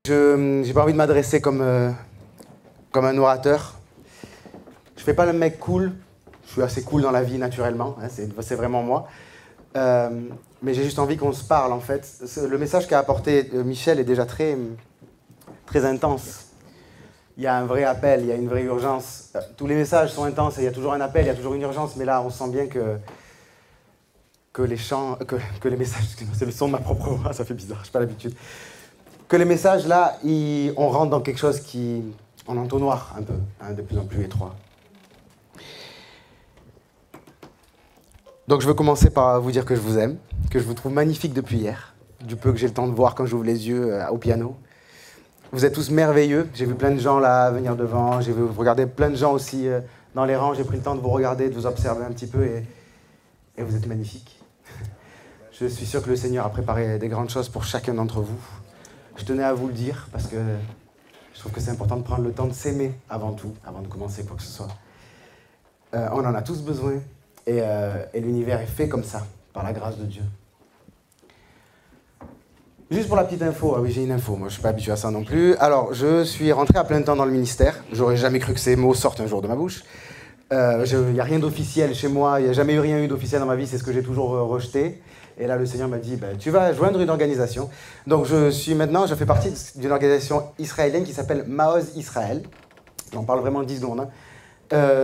Je n'ai pas envie de m'adresser comme un orateur. Je fais pas le mec cool. Je suis assez cool dans la vie naturellement. Hein, c'est vraiment moi. Mais j'ai juste envie qu'on se parle en fait. Le message qu'a apporté Michel est déjà très intense. Il y a un vrai appel, il y a une vraie urgence. Tous les messages sont intenses et il y a toujours un appel, il y a toujours une urgence. Mais là, on sent bien que les chants, que les messages, c'est le son de ma propre voix, ça fait bizarre, j'ai pas l'habitude. Que les messages là, on rentre dans quelque chose qui, en entonnoir un peu, hein, de plus en plus étroit. Donc je veux commencer par vous dire que je vous aime, que je vous trouve magnifique depuis hier, du peu que j'ai le temps de voir quand j'ouvre les yeux au piano. Vous êtes tous merveilleux, j'ai vu plein de gens là venir devant, j'ai vu regarder plein de gens aussi dans les rangs, j'ai pris le temps de vous regarder, de vous observer un petit peu et vous êtes magnifiques. Je suis sûr que le Seigneur a préparé des grandes choses pour chacun d'entre vous. Je tenais à vous le dire parce que je trouve que c'est important de prendre le temps de s'aimer avant tout, avant de commencer quoi que ce soit. On en a tous besoin et l'univers est fait comme ça, par la grâce de Dieu. Juste pour la petite info, ah oui j'ai une info, moi je suis pas habitué à ça non plus. Alors je suis rentré à plein temps dans le ministère, j'aurais jamais cru que ces mots sortent un jour de ma bouche. Il n'y a rien d'officiel chez moi, il n'y a jamais eu rien d'officiel dans ma vie, c'est ce que j'ai toujours rejeté. Et là, le Seigneur m'a dit, tu vas joindre une organisation. Donc je fais partie d'une organisation israélienne qui s'appelle Maoz Israël. J'en parle vraiment 10 secondes. Hein.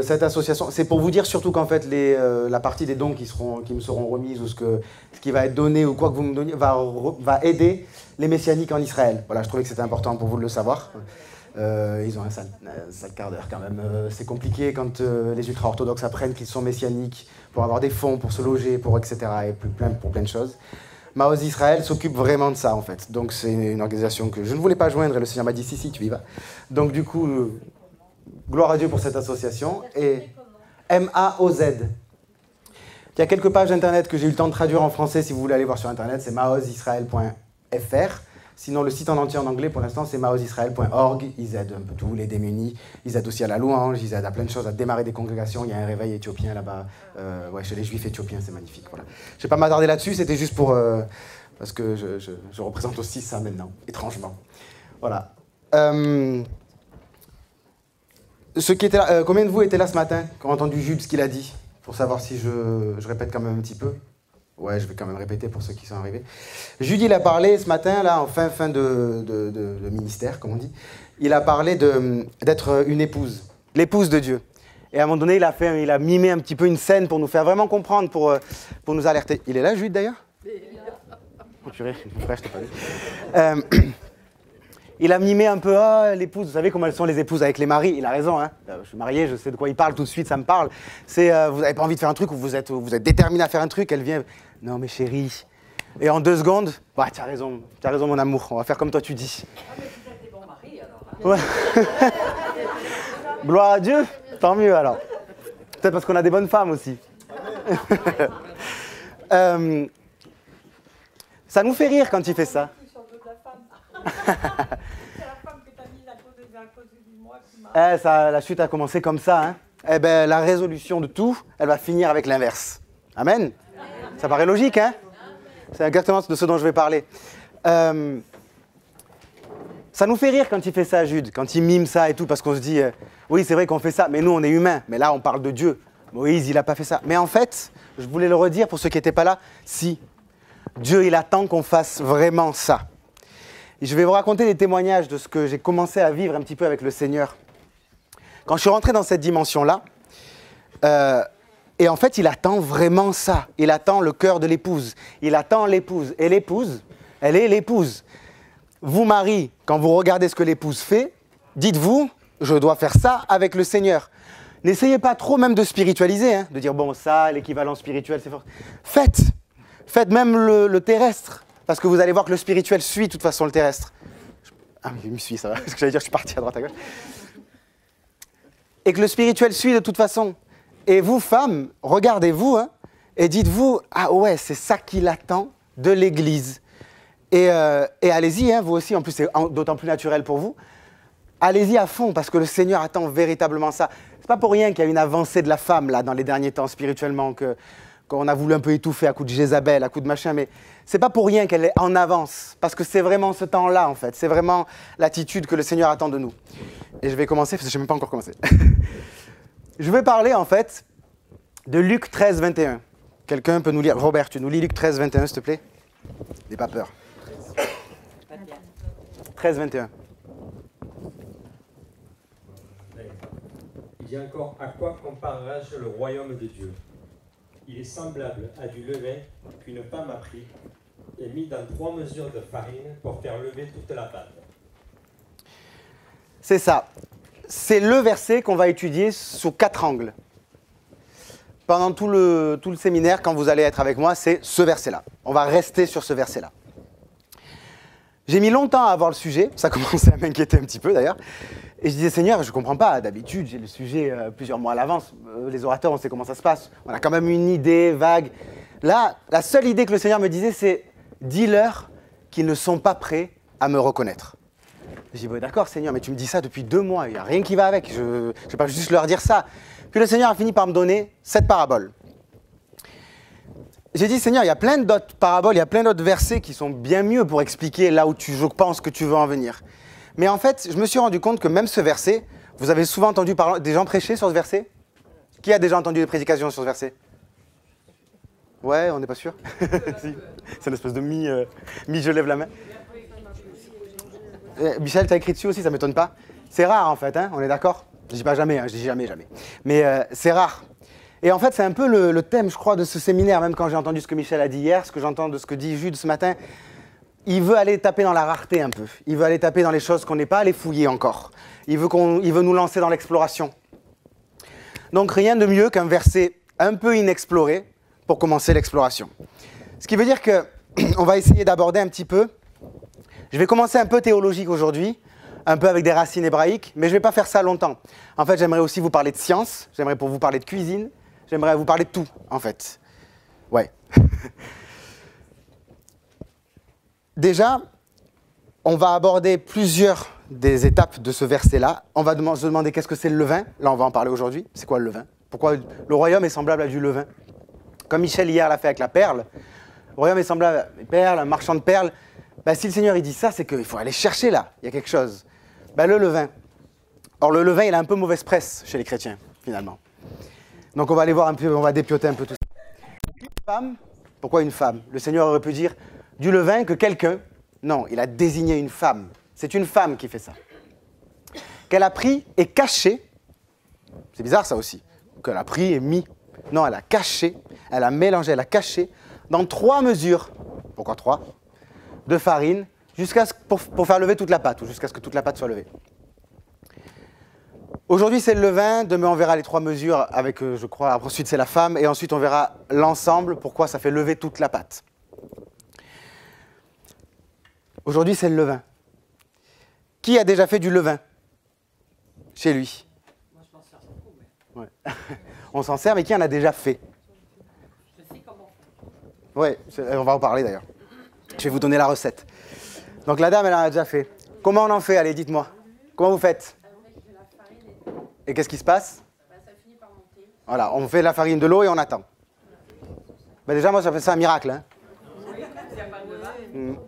Cette association, c'est pour vous dire surtout qu'en fait, la partie des dons qui me seront remises ou ce qui va être donné ou quoi que vous me donniez va aider les messianiques en Israël. Voilà, je trouvais que c'était important pour vous de le savoir. Ils ont un sale quart d'heure quand même. C'est compliqué quand les ultra-orthodoxes apprennent qu'ils sont messianiques pour avoir des fonds, pour se loger, pour etc. et pour plein de choses. Maoz Israël s'occupe vraiment de ça en fait. Donc c'est une organisation que je ne voulais pas joindre et le Seigneur m'a dit si tu y vas. Donc du coup, gloire à Dieu pour cette association. Et MAOZ. Il y a quelques pages internet que j'ai eu le temps de traduire en français si vous voulez aller voir sur internet, c'est maozisrael.fr. Sinon, le site en entier en anglais, pour l'instant, c'est maozisrael.org. Ils aident un peu tous les démunis. Ils aident aussi à la louange, ils aident à plein de choses, à démarrer des congrégations. Il y a un réveil éthiopien là-bas, chez les juifs éthiopiens, c'est magnifique. Voilà. Je ne vais pas m'attarder là-dessus, c'était juste pour... parce que je représente aussi ça maintenant, étrangement. Voilà. Ceux qui étaient là, combien de vous étaient là ce matin, qui ont entendu Jude ce qu'il a dit, pour savoir si je répète quand même un petit peu? Ouais, je vais quand même répéter pour ceux qui sont arrivés. Jude, il a parlé ce matin, là, en fin de ministère, comme on dit. Il a parlé d'être une épouse, l'épouse de Dieu. Et à un moment donné, il a mimé un petit peu une scène pour nous faire vraiment comprendre, pour nous alerter. Il est là, Jude, d'ailleurs? Oh purée, frère, je t'ai pas vu. Il a mimé un peu, l'épouse, vous savez comment elles sont les épouses avec les maris. Il a raison, hein. Je suis marié, je sais de quoi il parle tout de suite, ça me parle. C'est, vous n'avez pas envie de faire un truc, ou vous êtes déterminé à faire un truc, elle vient, non mais chérie. Et en 2 secondes, ouais, tu as raison mon amour, on va faire comme toi tu dis. Ah mais vous êtes des bons maris alors. Ouais. Gloire à Dieu, tant mieux alors. Peut-être parce qu'on a des bonnes femmes aussi. Ça nous fait rire quand il fait ça. C'est la femme que t'as mise à côté de moi qui m'a... La chute a commencé comme ça. Hein. Eh ben, la résolution de tout, elle va finir avec l'inverse. Amen. Ça paraît logique, hein? C'est exactement de ce dont je vais parler. Ça nous fait rire quand il fait ça, Jude, quand il mime ça et tout, parce qu'on se dit, oui, c'est vrai qu'on fait ça, mais nous, on est humains. Mais là, on parle de Dieu. Moïse, il n'a pas fait ça. Mais en fait, je voulais le redire pour ceux qui n'étaient pas là, si. Dieu, il attend qu'on fasse vraiment ça. Et je vais vous raconter des témoignages de ce que j'ai commencé à vivre un petit peu avec le Seigneur. Quand je suis rentré dans cette dimension-là, et en fait, il attend vraiment ça. Il attend le cœur de l'épouse. Il attend l'épouse. Et l'épouse, elle est l'épouse. Vous, mari, quand vous regardez ce que l'épouse fait, dites-vous, je dois faire ça avec le Seigneur. N'essayez pas trop même de spiritualiser, hein, de dire, bon, ça, l'équivalent spirituel, c'est fort. Faites même le terrestre. Parce que vous allez voir que le spirituel suit de toute façon le terrestre. Ah, mais il me suit, ça va. Parce que j'allais dire, je suis parti à droite à gauche. Et que le spirituel suit de toute façon. Et vous, femmes, regardez-vous, hein, et dites-vous, ah ouais, c'est ça qu'il attend de l'Église. Et allez-y, hein, vous aussi, en plus, c'est d'autant plus naturel pour vous. Allez-y à fond, parce que le Seigneur attend véritablement ça. C'est pas pour rien qu'il y a une avancée de la femme, là, dans les derniers temps, spirituellement, qu'on a voulu un peu étouffer à coup de Jézabel, à coup de machin, mais c'est pas pour rien qu'elle est en avance, parce que c'est vraiment ce temps-là, en fait. C'est vraiment l'attitude que le Seigneur attend de nous. Et je vais commencer, parce que je n'ai même pas encore commencé. Je vais parler, en fait, de Luc 13, 21. Quelqu'un peut nous lire? Robert, tu nous lis Luc 13, 21, s'il te plaît? N'aie pas peur. 13, 21. Il dit encore, à quoi comparerai-je le royaume de Dieu? Il est semblable à du levain qu'une femme a pris et mis dans 3 mesures de farine pour faire lever toute la pâte. C'est ça. C'est le verset qu'on va étudier sous 4 angles. Pendant tout le séminaire, quand vous allez être avec moi, c'est ce verset-là. On va rester sur ce verset-là. J'ai mis longtemps à avoir le sujet, ça commençait à m'inquiéter un petit peu d'ailleurs. Et je disais, Seigneur, je ne comprends pas, d'habitude j'ai le sujet plusieurs mois à l'avance. Les orateurs, on sait comment ça se passe. On a quand même une idée vague. Là, la seule idée que le Seigneur me disait, c'est « dis-leur qu'ils ne sont pas prêts à me reconnaître ». Je dis, bah, d'accord Seigneur, mais tu me dis ça depuis 2 mois, il n'y a rien qui va avec, je ne vais pas juste leur dire ça. Puis le Seigneur a fini par me donner cette parabole. J'ai dit, Seigneur, il y a plein d'autres paraboles, il y a plein d'autres versets qui sont bien mieux pour expliquer là où je pense que tu veux en venir. Mais en fait, je me suis rendu compte que même ce verset, vous avez souvent entendu des gens prêcher sur ce verset? Qui a déjà entendu des prédications sur ce verset? Ouais, on n'est pas sûr. Si. C'est une espèce de je lève la main. Michel, tu as écrit dessus aussi, ça ne m'étonne pas. C'est rare en fait, hein, on est d'accord? Je ne dis pas jamais, hein, je dis jamais. Mais c'est rare. Et en fait, c'est un peu le thème, je crois, de ce séminaire, même quand j'ai entendu ce que Michel a dit hier, ce que j'entends de ce que dit Jude ce matin. Il veut aller taper dans la rareté un peu. Il veut aller taper dans les choses qu'on n'est pas allé fouiller encore. Il veut nous lancer dans l'exploration. Donc rien de mieux qu'un verset un peu inexploré pour commencer l'exploration. Ce qui veut dire qu'on va essayer d'aborder un petit peu. Je vais commencer un peu théologique aujourd'hui, un peu avec des racines hébraïques, mais je ne vais pas faire ça longtemps. En fait, j'aimerais aussi vous parler de science, j'aimerais pour vous parler de cuisine, j'aimerais vous parler de tout, en fait. Ouais. Déjà, on va aborder plusieurs des étapes de ce verset-là. On va se demander qu'est-ce que c'est le levain. Là, on va en parler aujourd'hui. C'est quoi le levain? Pourquoi le royaume est semblable à du levain? Comme Michel hier l'a fait avec la perle. Le royaume est semblable à une perle, un marchand de perles. Bah, si le Seigneur il dit ça, c'est qu'il faut aller chercher là. Il y a quelque chose. Bah, le levain. Or, le levain, il a un peu mauvaise presse chez les chrétiens, finalement. Donc, on va aller voir un peu, on va dépioter un peu tout ça. Une femme, pourquoi une femme? Le Seigneur aurait pu dire du levain que quelqu'un. Non, il a désigné une femme. C'est une femme qui fait ça. Qu'elle a pris et caché. C'est bizarre ça aussi. Qu'elle a pris et mis. Non, elle a caché, elle a mélangé, elle a caché dans 3 mesures. Pourquoi 3? De farine, pour faire lever toute la pâte, ou jusqu'à ce que toute la pâte soit levée. Aujourd'hui, c'est le levain. Demain, on verra les 3 mesures avec, je crois, ensuite c'est la femme. Et ensuite, on verra l'ensemble, pourquoi ça fait lever toute la pâte. Aujourd'hui, c'est le levain. Qui a déjà fait du levain chez lui? Moi, je m'en sers beaucoup, mais... Ouais. On s'en sert, mais qui en a déjà fait? Je sais comment faire. Ouais, on va en parler d'ailleurs. Je vais vous donner la recette. Donc la dame, elle en a déjà fait. Comment on en fait? Allez, dites-moi. Comment vous faites? On met de la farine et Et qu'est-ce qui se passe? ça finit par monter. Voilà, on fait de la farine, de l'eau et on attend. Ben déjà, moi, j'appelle ça un miracle. Hein. Oui, il n'y a pas de vin.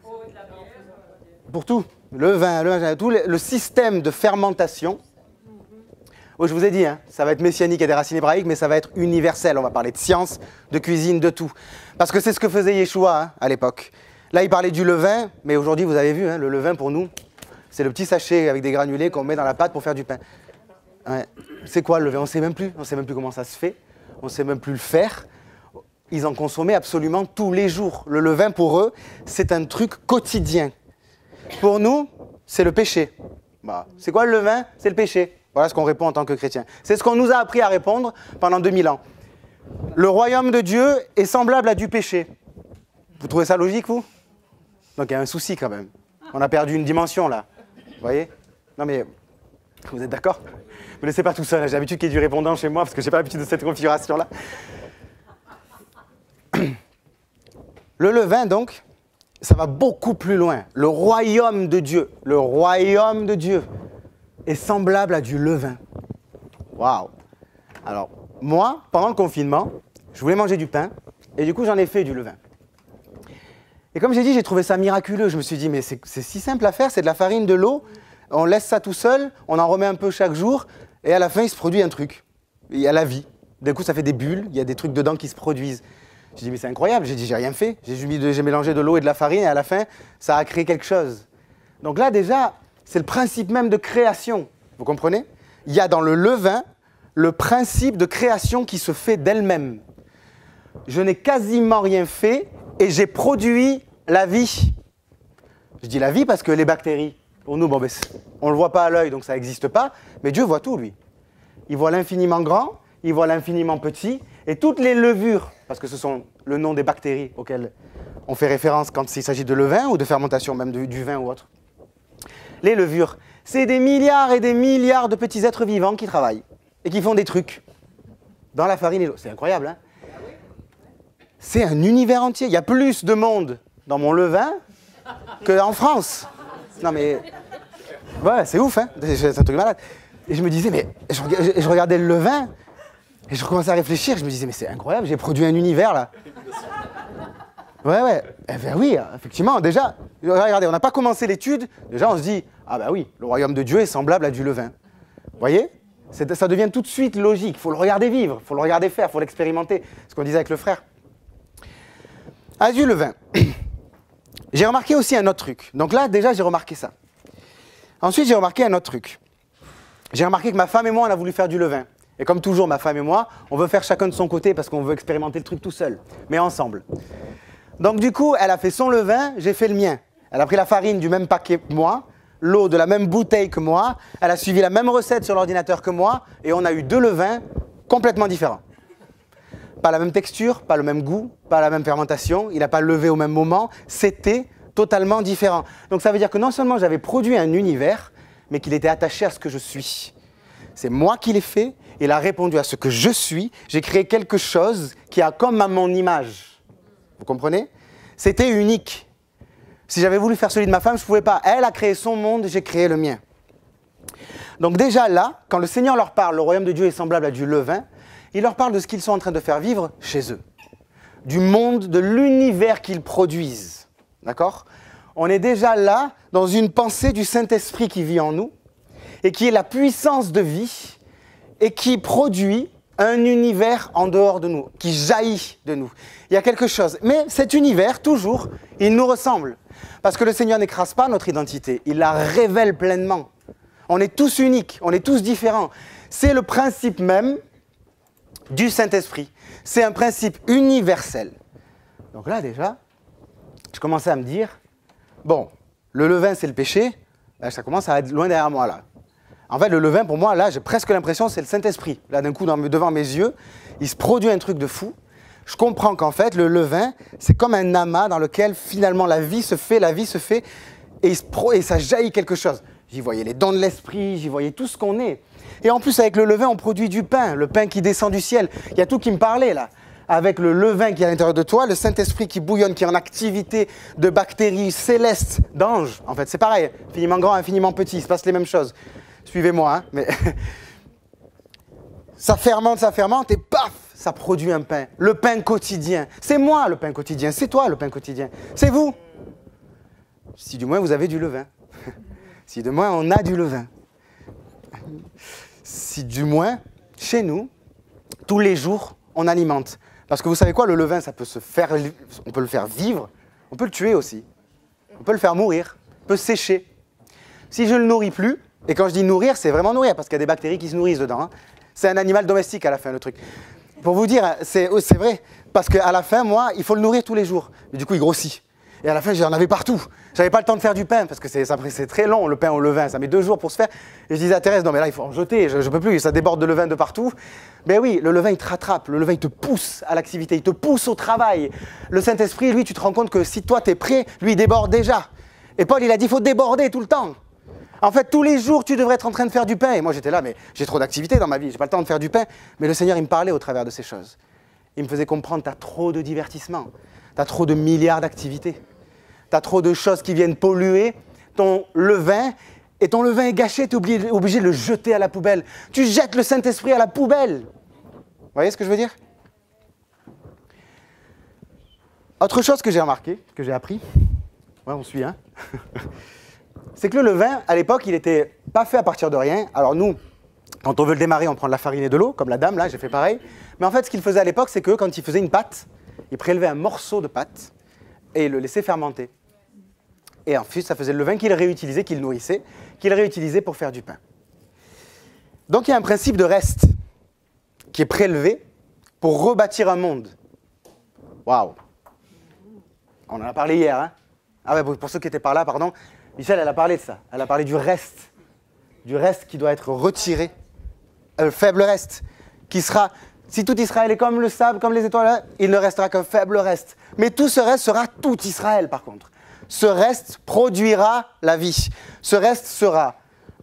Oh, de la bière. Pour tout. Le vin, tout le système de fermentation. Oh, je vous ai dit, hein, ça va être messianique et des racines hébraïques, mais ça va être universel. On va parler de science, de cuisine, de tout. Parce que c'est ce que faisait Yeshua hein, à l'époque. Là, il parlait du levain, mais aujourd'hui, vous avez vu, hein, le levain pour nous, c'est le petit sachet avec des granulés qu'on met dans la pâte pour faire du pain. Ouais. C'est quoi le levain? On ne sait même plus. On ne sait même plus comment ça se fait. On ne sait même plus le faire. Ils en consommaient absolument tous les jours. Le levain, pour eux, c'est un truc quotidien. Pour nous, c'est le péché. Bah, c'est quoi le levain? C'est le péché. Voilà ce qu'on répond en tant que chrétien. C'est ce qu'on nous a appris à répondre pendant 2000 ans. Le royaume de Dieu est semblable à du péché. Vous trouvez ça logique, vous? Donc il y a un souci quand même. On a perdu une dimension là. Vous voyez? Non mais, vous êtes d'accord? Ne me laissez pas tout seul. J'ai l'habitude qu'il y ait du répondant chez moi parce que je n'ai pas l'habitude de cette configuration-là. Le levain, donc, ça va beaucoup plus loin. Le royaume de Dieu est semblable à du levain. Waouh! Alors, moi, pendant le confinement, Je voulais manger du pain, et du coup, j'en ai fait du levain. Et comme j'ai dit, j'ai trouvé ça miraculeux. Je me suis dit, mais c'est si simple à faire, c'est de la farine, de l'eau, on laisse ça tout seul, on en remet un peu chaque jour, et à la fin, il se produit un truc. Il y a la vie. D'un coup, ça fait des bulles, il y a des trucs dedans qui se produisent. J'ai dit, mais c'est incroyable. J'ai dit, j'ai rien fait. J'ai mélangé de l'eau et de la farine, et à la fin, ça a créé quelque chose. Donc là, déjà, c'est le principe même de création. Vous comprenez? Il y a dans le levain le principe de création qui se fait d'elle-même. Je n'ai quasiment rien fait et j'ai produit la vie. Je dis la vie parce que les bactéries, pour nous, bon, ben, on ne le voit pas à l'œil, donc ça n'existe pas, mais Dieu voit tout, lui. Il voit l'infiniment grand, il voit l'infiniment petit, et toutes les levures, parce que ce sont le nom des bactéries auxquelles on fait référence quand il s'agit de levain ou de fermentation, même du vin ou autre. Les levures, c'est des milliards et des milliards de petits êtres vivants qui travaillent et qui font des trucs dans la farine et l'eau. C'est incroyable, hein? C'est un univers entier. Il y a plus de monde dans mon levain qu'en France. Non mais... Ouais, c'est ouf, hein? C'est un truc malade. Et je me disais, mais... Je regardais le levain et je recommençais à réfléchir. Je me disais, mais c'est incroyable, j'ai produit un univers, là. Ouais. Eh bien oui, effectivement, déjà... Regardez, on n'a pas commencé l'étude. Déjà, on se dit, ah ben oui, le royaume de Dieu est semblable à du levain. Vous voyez? Ça devient tout de suite logique. Il faut le regarder vivre, il faut le regarder faire, il faut l'expérimenter. Ce qu'on disait avec le frère. Ah, du levain. J'ai remarqué aussi un autre truc. Donc là, déjà, j'ai remarqué ça. Ensuite, j'ai remarqué un autre truc. J'ai remarqué que ma femme et moi, on a voulu faire du levain. Et comme toujours, ma femme et moi, on veut faire chacun de son côté parce qu'on veut expérimenter le truc tout seul, mais ensemble. Donc du coup, elle a fait son levain, j'ai fait le mien. Elle a pris la farine du même paquet que moi, l'eau de la même bouteille que moi, elle a suivi la même recette sur l'ordinateur que moi, et on a eu deux levains complètement différents. Pas la même texture, pas le même goût, pas la même fermentation, il n'a pas levé au même moment, c'était totalement différent. Donc ça veut dire que non seulement j'avais produit un univers, mais qu'il était attaché à ce que je suis. C'est moi qui l'ai fait, il a répondu à ce que je suis, j'ai créé quelque chose qui a comme à mon image. Vous comprenez? C'était unique. Si j'avais voulu faire celui de ma femme, je ne pouvais pas. Elle a créé son monde, j'ai créé le mien. Donc déjà là, quand le Seigneur leur parle, le royaume de Dieu est semblable à du levain, il leur parle de ce qu'ils sont en train de faire vivre chez eux. Du monde, de l'univers qu'ils produisent. D'accord? On est déjà là dans une pensée du Saint-Esprit qui vit en nous et qui est la puissance de vie et qui produit un univers en dehors de nous, qui jaillit de nous. Il y a quelque chose. Mais cet univers, toujours, il nous ressemble. Parce que le Seigneur n'écrase pas notre identité, il la révèle pleinement. On est tous uniques, on est tous différents. C'est le principe même du Saint-Esprit. C'est un principe universel. Donc là, déjà, je commençais à me dire, bon, le levain, c'est le péché, là, ça commence à être loin derrière moi, là. En fait, le levain, pour moi, là, j'ai presque l'impression que c'est le Saint-Esprit. Là, d'un coup, devant mes yeux, il se produit un truc de fou. Je comprends qu'en fait, le levain, c'est comme un amas dans lequel, finalement, la vie se fait, et ça jaillit quelque chose. J'y voyais les dons de l'esprit, j'y voyais tout ce qu'on est. Et en plus, avec le levain, on produit du pain, le pain qui descend du ciel. Il y a tout qui me parlait, là. Avec le levain qui est à l'intérieur de toi, le Saint-Esprit qui bouillonne, qui est en activité de bactéries célestes, d'anges. En fait, c'est pareil, infiniment grand, infiniment petit, il se passe les mêmes choses. Suivez-moi, hein, mais ça fermente, et paf, ça produit un pain. Le pain quotidien. C'est moi le pain quotidien, c'est toi le pain quotidien, c'est vous. Si du moins vous avez du levain. Si du moins on a du levain. Si du moins, chez nous, tous les jours, on alimente. Parce que vous savez quoi, le levain, ça peut on peut le faire vivre, on peut le tuer aussi. On peut le faire mourir, on peut sécher. Si je ne le nourris plus, et quand je dis nourrir, c'est vraiment nourrir, parce qu'il y a des bactéries qui se nourrissent dedans. Hein. C'est un animal domestique à la fin, le truc. Pour vous dire, c'est vrai, parce qu'à la fin, moi, il faut le nourrir tous les jours. Et du coup, il grossit. Et à la fin, j'en avais partout. J'avais pas le temps de faire du pain, parce que c'est très long, le pain au levain. Ça met 2 jours pour se faire. Et je disais à Thérèse, non mais là, il faut en jeter, je peux plus, ça déborde de levain de partout. Ben oui, le levain, il te rattrape. Le levain, il te pousse à l'activité, il te pousse au travail. Le Saint-Esprit, lui, tu te rends compte que si toi, tu es prêt, lui, il déborde déjà. Et Paul, il a dit, il faut déborder tout le temps. En fait, tous les jours, tu devrais être en train de faire du pain. Et moi, j'étais là, mais j'ai trop d'activités dans ma vie, j'ai pas le temps de faire du pain. Mais le Seigneur, il me parlait au travers de ces choses. Il me faisait comprendre, tu as trop de divertissements, tu as trop de milliards d'activités, tu as trop de choses qui viennent polluer ton levain, et ton levain est gâché, tu es obligé de le jeter à la poubelle. Tu jettes le Saint-Esprit à la poubelle. Vous voyez ce que je veux dire? Autre chose que j'ai remarqué, que j'ai appris, ouais, on suit, hein, c'est que le levain, à l'époque, il n'était pas fait à partir de rien. Alors nous, quand on veut le démarrer, on prend de la farine et de l'eau, comme la dame, là, j'ai fait pareil. Mais en fait, ce qu'il faisait à l'époque, c'est que quand il faisait une pâte, il prélevait un morceau de pâte et il le laissait fermenter. Et ensuite, ça faisait le levain qu'il réutilisait, qu'il nourrissait, qu'il réutilisait pour faire du pain. Donc il y a un principe de reste qui est prélevé pour rebâtir un monde. Waouh! On en a parlé hier, hein? Ah ouais, pour ceux qui étaient par là, pardon. Michel, elle a parlé de ça. Elle a parlé du reste qui doit être retiré. Un faible reste, qui sera... Si tout Israël est comme le sable, comme les étoiles, il ne restera qu'un faible reste. Mais tout ce reste sera tout Israël, par contre. Ce reste produira la vie. Ce reste sera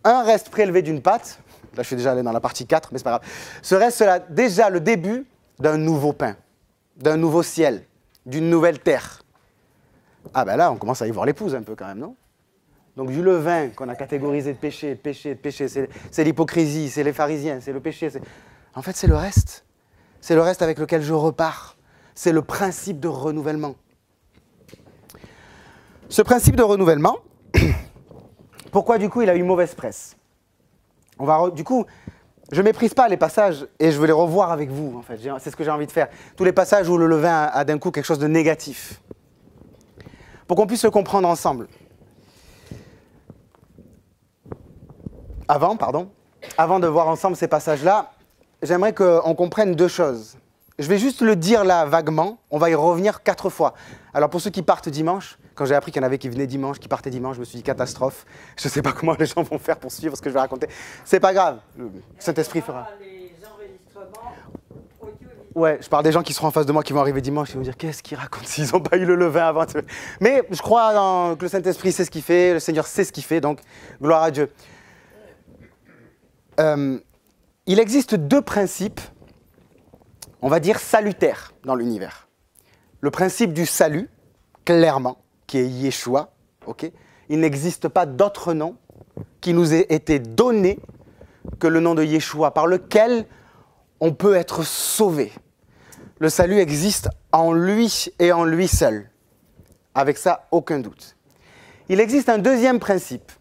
un reste prélevé d'une pâte. Là, je suis déjà allé dans la partie 4, mais c'est pas grave. Ce reste sera déjà le début d'un nouveau pain, d'un nouveau ciel, d'une nouvelle terre. Ah ben là, on commence à y voir l'épouse un peu quand même, non? Donc du levain qu'on a catégorisé de péché, c'est l'hypocrisie, c'est les pharisiens, c'est le péché. En fait, c'est le reste. C'est le reste avec lequel je repars. C'est le principe de renouvellement. Ce principe de renouvellement, pourquoi du coup il a eu mauvaise presse? Du coup, je ne méprise pas les passages et je veux les revoir avec vous, en fait. C'est ce que j'ai envie de faire. Tous les passages où le levain a d'un coup quelque chose de négatif. Pour qu'on puisse le comprendre ensemble. Avant de voir ensemble ces passages-là, j'aimerais qu'on comprenne deux choses. Je vais juste le dire là vaguement, on va y revenir 4 fois. Alors pour ceux qui partent dimanche, quand j'ai appris qu'il y en avait qui venaient dimanche, qui partaient dimanche, je me suis dit catastrophe. Je ne sais pas comment les gens vont faire pour suivre ce que je vais raconter. C'est pas grave, le Saint-Esprit fera. Les enregistrements audio. Ouais, je parle des gens qui seront en face de moi, qui vont arriver dimanche, et vont dire qu'est-ce qu'ils racontent s'ils n'ont pas eu le levain avant. Mais je crois que le Saint-Esprit sait ce qu'il fait, le Seigneur sait ce qu'il fait, donc gloire à Dieu. Il existe 2 principes, on va dire salutaires dans l'univers. Le principe du salut, clairement, qui est Yeshua, ok? Il n'existe pas d'autre nom qui nous ait été donné que le nom de Yeshua, par lequel on peut être sauvé. Le salut existe en lui et en lui seul. Avec ça, aucun doute. Il existe un deuxième principe,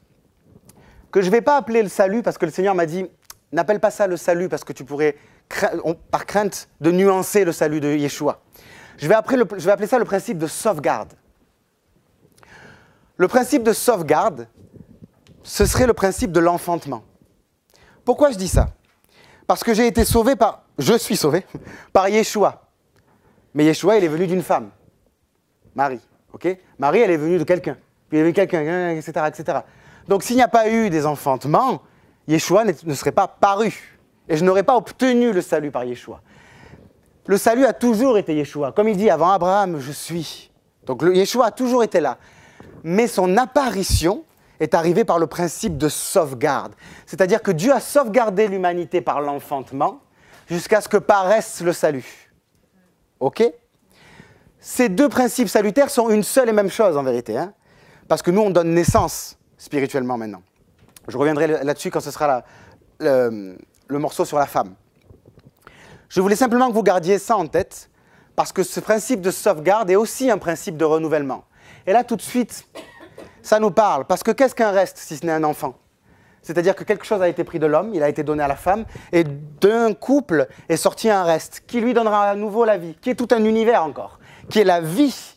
que je ne vais pas appeler le salut, parce que le Seigneur m'a dit, n'appelle pas ça le salut, parce que tu pourrais, par crainte, de nuancer le salut de Yeshua. Je vais appeler ça le principe de sauvegarde. Le principe de sauvegarde, ce serait le principe de l'enfantement. Pourquoi je dis ça? Parce que je suis sauvé par Yeshua. Mais Yeshua, il est venu d'une femme, Marie. Okay? Marie, elle est venue de quelqu'un. Puis il est venu quelqu'un, etc., etc. Donc s'il n'y a pas eu des enfantements, Yeshua ne serait pas paru. Et je n'aurais pas obtenu le salut par Yeshua. Le salut a toujours été Yeshua. Comme il dit, avant Abraham, je suis. Donc Yeshua a toujours été là. Mais son apparition est arrivée par le principe de sauvegarde. C'est-à-dire que Dieu a sauvegardé l'humanité par l'enfantement jusqu'à ce que paraisse le salut. Ok? Ces 2 principes salutaires sont une seule et même chose en vérité. Hein? Parce que nous, on donne naissance spirituellement maintenant. Je reviendrai là-dessus quand ce sera le morceau sur la femme. Je voulais simplement que vous gardiez ça en tête, parce que ce principe de sauvegarde est aussi un principe de renouvellement. Et là, tout de suite, ça nous parle. Parce que qu'est-ce qu'un reste, si ce n'est un enfant? C'est-à-dire que quelque chose a été pris de l'homme, il a été donné à la femme, et d'un couple est sorti un reste, qui lui donnera à nouveau la vie, qui est tout un univers encore, qui est la vie.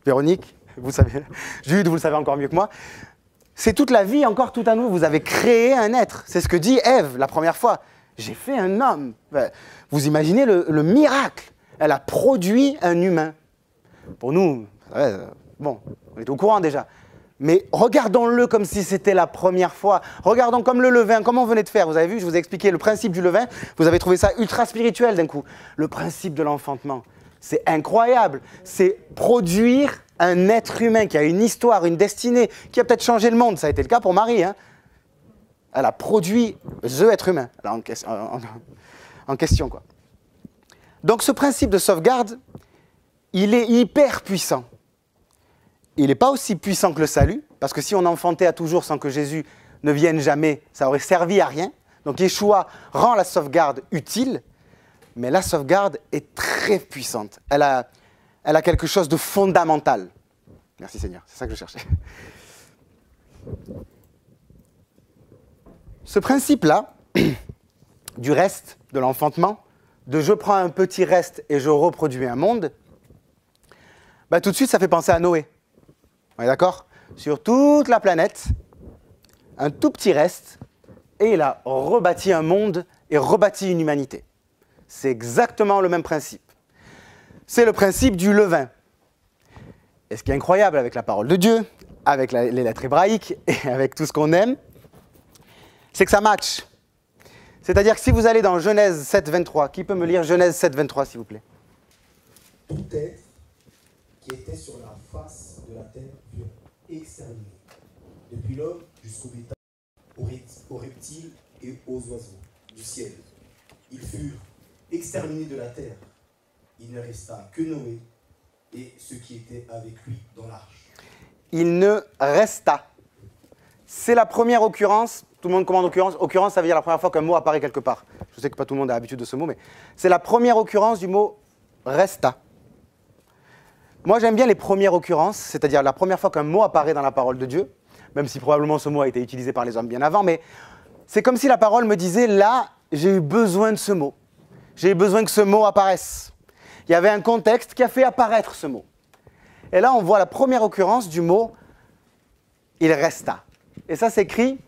Véronique, vous savez, Jude, vous le savez encore mieux que moi. C'est toute la vie encore tout à nous. Vous avez créé un être. C'est ce que dit Ève la première fois. J'ai fait un homme. Vous imaginez le miracle. Elle a produit un humain. Pour nous, bon, on est au courant déjà. Mais regardons-le comme si c'était la première fois. Regardons comme le levain, comme on venait de faire. Vous avez vu, je vous ai expliqué le principe du levain. Vous avez trouvé ça ultra spirituel d'un coup. Le principe de l'enfantement. C'est incroyable. C'est produire un être humain qui a une histoire, une destinée, qui a peut-être changé le monde. Ça a été le cas pour Marie. Hein. Elle a produit the être humain là, en question. Quoi. Donc ce principe de sauvegarde, il est hyper puissant. Il n'est pas aussi puissant que le salut, parce que si on enfantait à toujours sans que Jésus ne vienne jamais, ça aurait servi à rien. Donc Yeshua rend la sauvegarde utile, mais la sauvegarde est très puissante. Elle a elle a quelque chose de fondamental. Merci Seigneur, c'est ça que je cherchais. Ce principe-là, du reste, de l'enfantement, de je prends un petit reste et je reproduis un monde, bah, tout de suite ça fait penser à Noé. On est d'accord? Sur toute la planète, un tout petit reste, et il a rebâti un monde et rebâti une humanité. C'est exactement le même principe. C'est le principe du levain. Et ce qui est incroyable avec la parole de Dieu, avec les lettres hébraïques et avec tout ce qu'on aime, c'est que ça match. C'est-à-dire que si vous allez dans Genèse 7, 23, qui peut me lire Genèse 7, 23, s'il vous plaît? Tout être qui était sur la face de la terre fut exterminé, depuis l'homme jusqu'au bétail, aux reptiles et aux oiseaux du ciel. Ils furent exterminés de la terre. Il ne resta que Noé et ceux qui étaient avec lui dans l'arche. Il ne resta. C'est la première occurrence. Tout le monde commande occurrence. Occurrence, ça veut dire la première fois qu'un mot apparaît quelque part. Je sais que pas tout le monde a l'habitude de ce mot, mais c'est la première occurrence du mot resta. Moi, j'aime bien les premières occurrences, c'est-à-dire la première fois qu'un mot apparaît dans la parole de Dieu, même si probablement ce mot a été utilisé par les hommes bien avant, mais c'est comme si la parole me disait, là, j'ai eu besoin de ce mot. J'ai eu besoin que ce mot apparaisse. Il y avait un contexte qui a fait apparaître ce mot. Et là, on voit la première occurrence du mot « il resta ». Et ça s'écrit,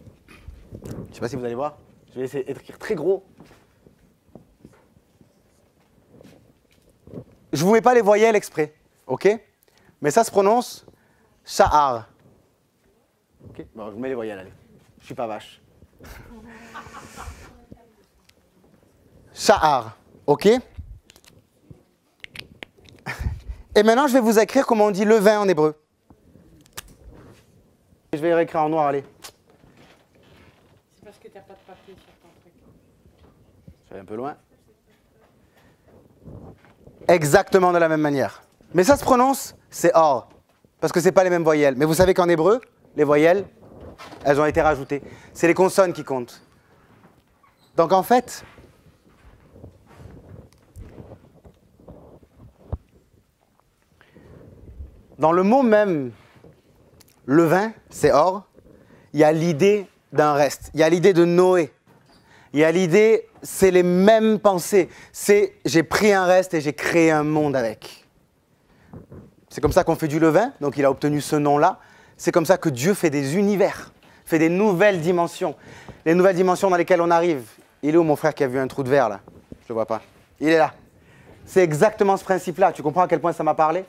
je ne sais pas si vous allez voir, je vais essayer d'écrire très gros. Je ne vous mets pas les voyelles exprès, ok? Mais ça se prononce « sha'ar ». Okay, bon, je vous mets les voyelles, allez. Je ne suis pas vache. Sha'ar, ok? Et maintenant, je vais vous écrire comment on dit levain en hébreu. Je vais réécrire en noir, allez. C'est parce que tu n'as pas de papier sur ton truc. Je vais un peu loin. Exactement de la même manière. Mais ça se prononce, c'est or. Parce que ce n'est pas les mêmes voyelles. Mais vous savez qu'en hébreu, les voyelles, elles ont été rajoutées. C'est les consonnes qui comptent. Donc en fait, dans le mot même, levain, c'est or, il y a l'idée d'un reste. Il y a l'idée de Noé. Il y a l'idée, c'est les mêmes pensées. C'est j'ai pris un reste et j'ai créé un monde avec. C'est comme ça qu'on fait du levain, donc il a obtenu ce nom-là. C'est comme ça que Dieu fait des univers, fait des nouvelles dimensions. Les nouvelles dimensions dans lesquelles on arrive. Il est où mon frère qui a vu un trou de verre là? Je le vois pas. Il est là. C'est exactement ce principe-là. Tu comprends à quel point ça m'a parlé?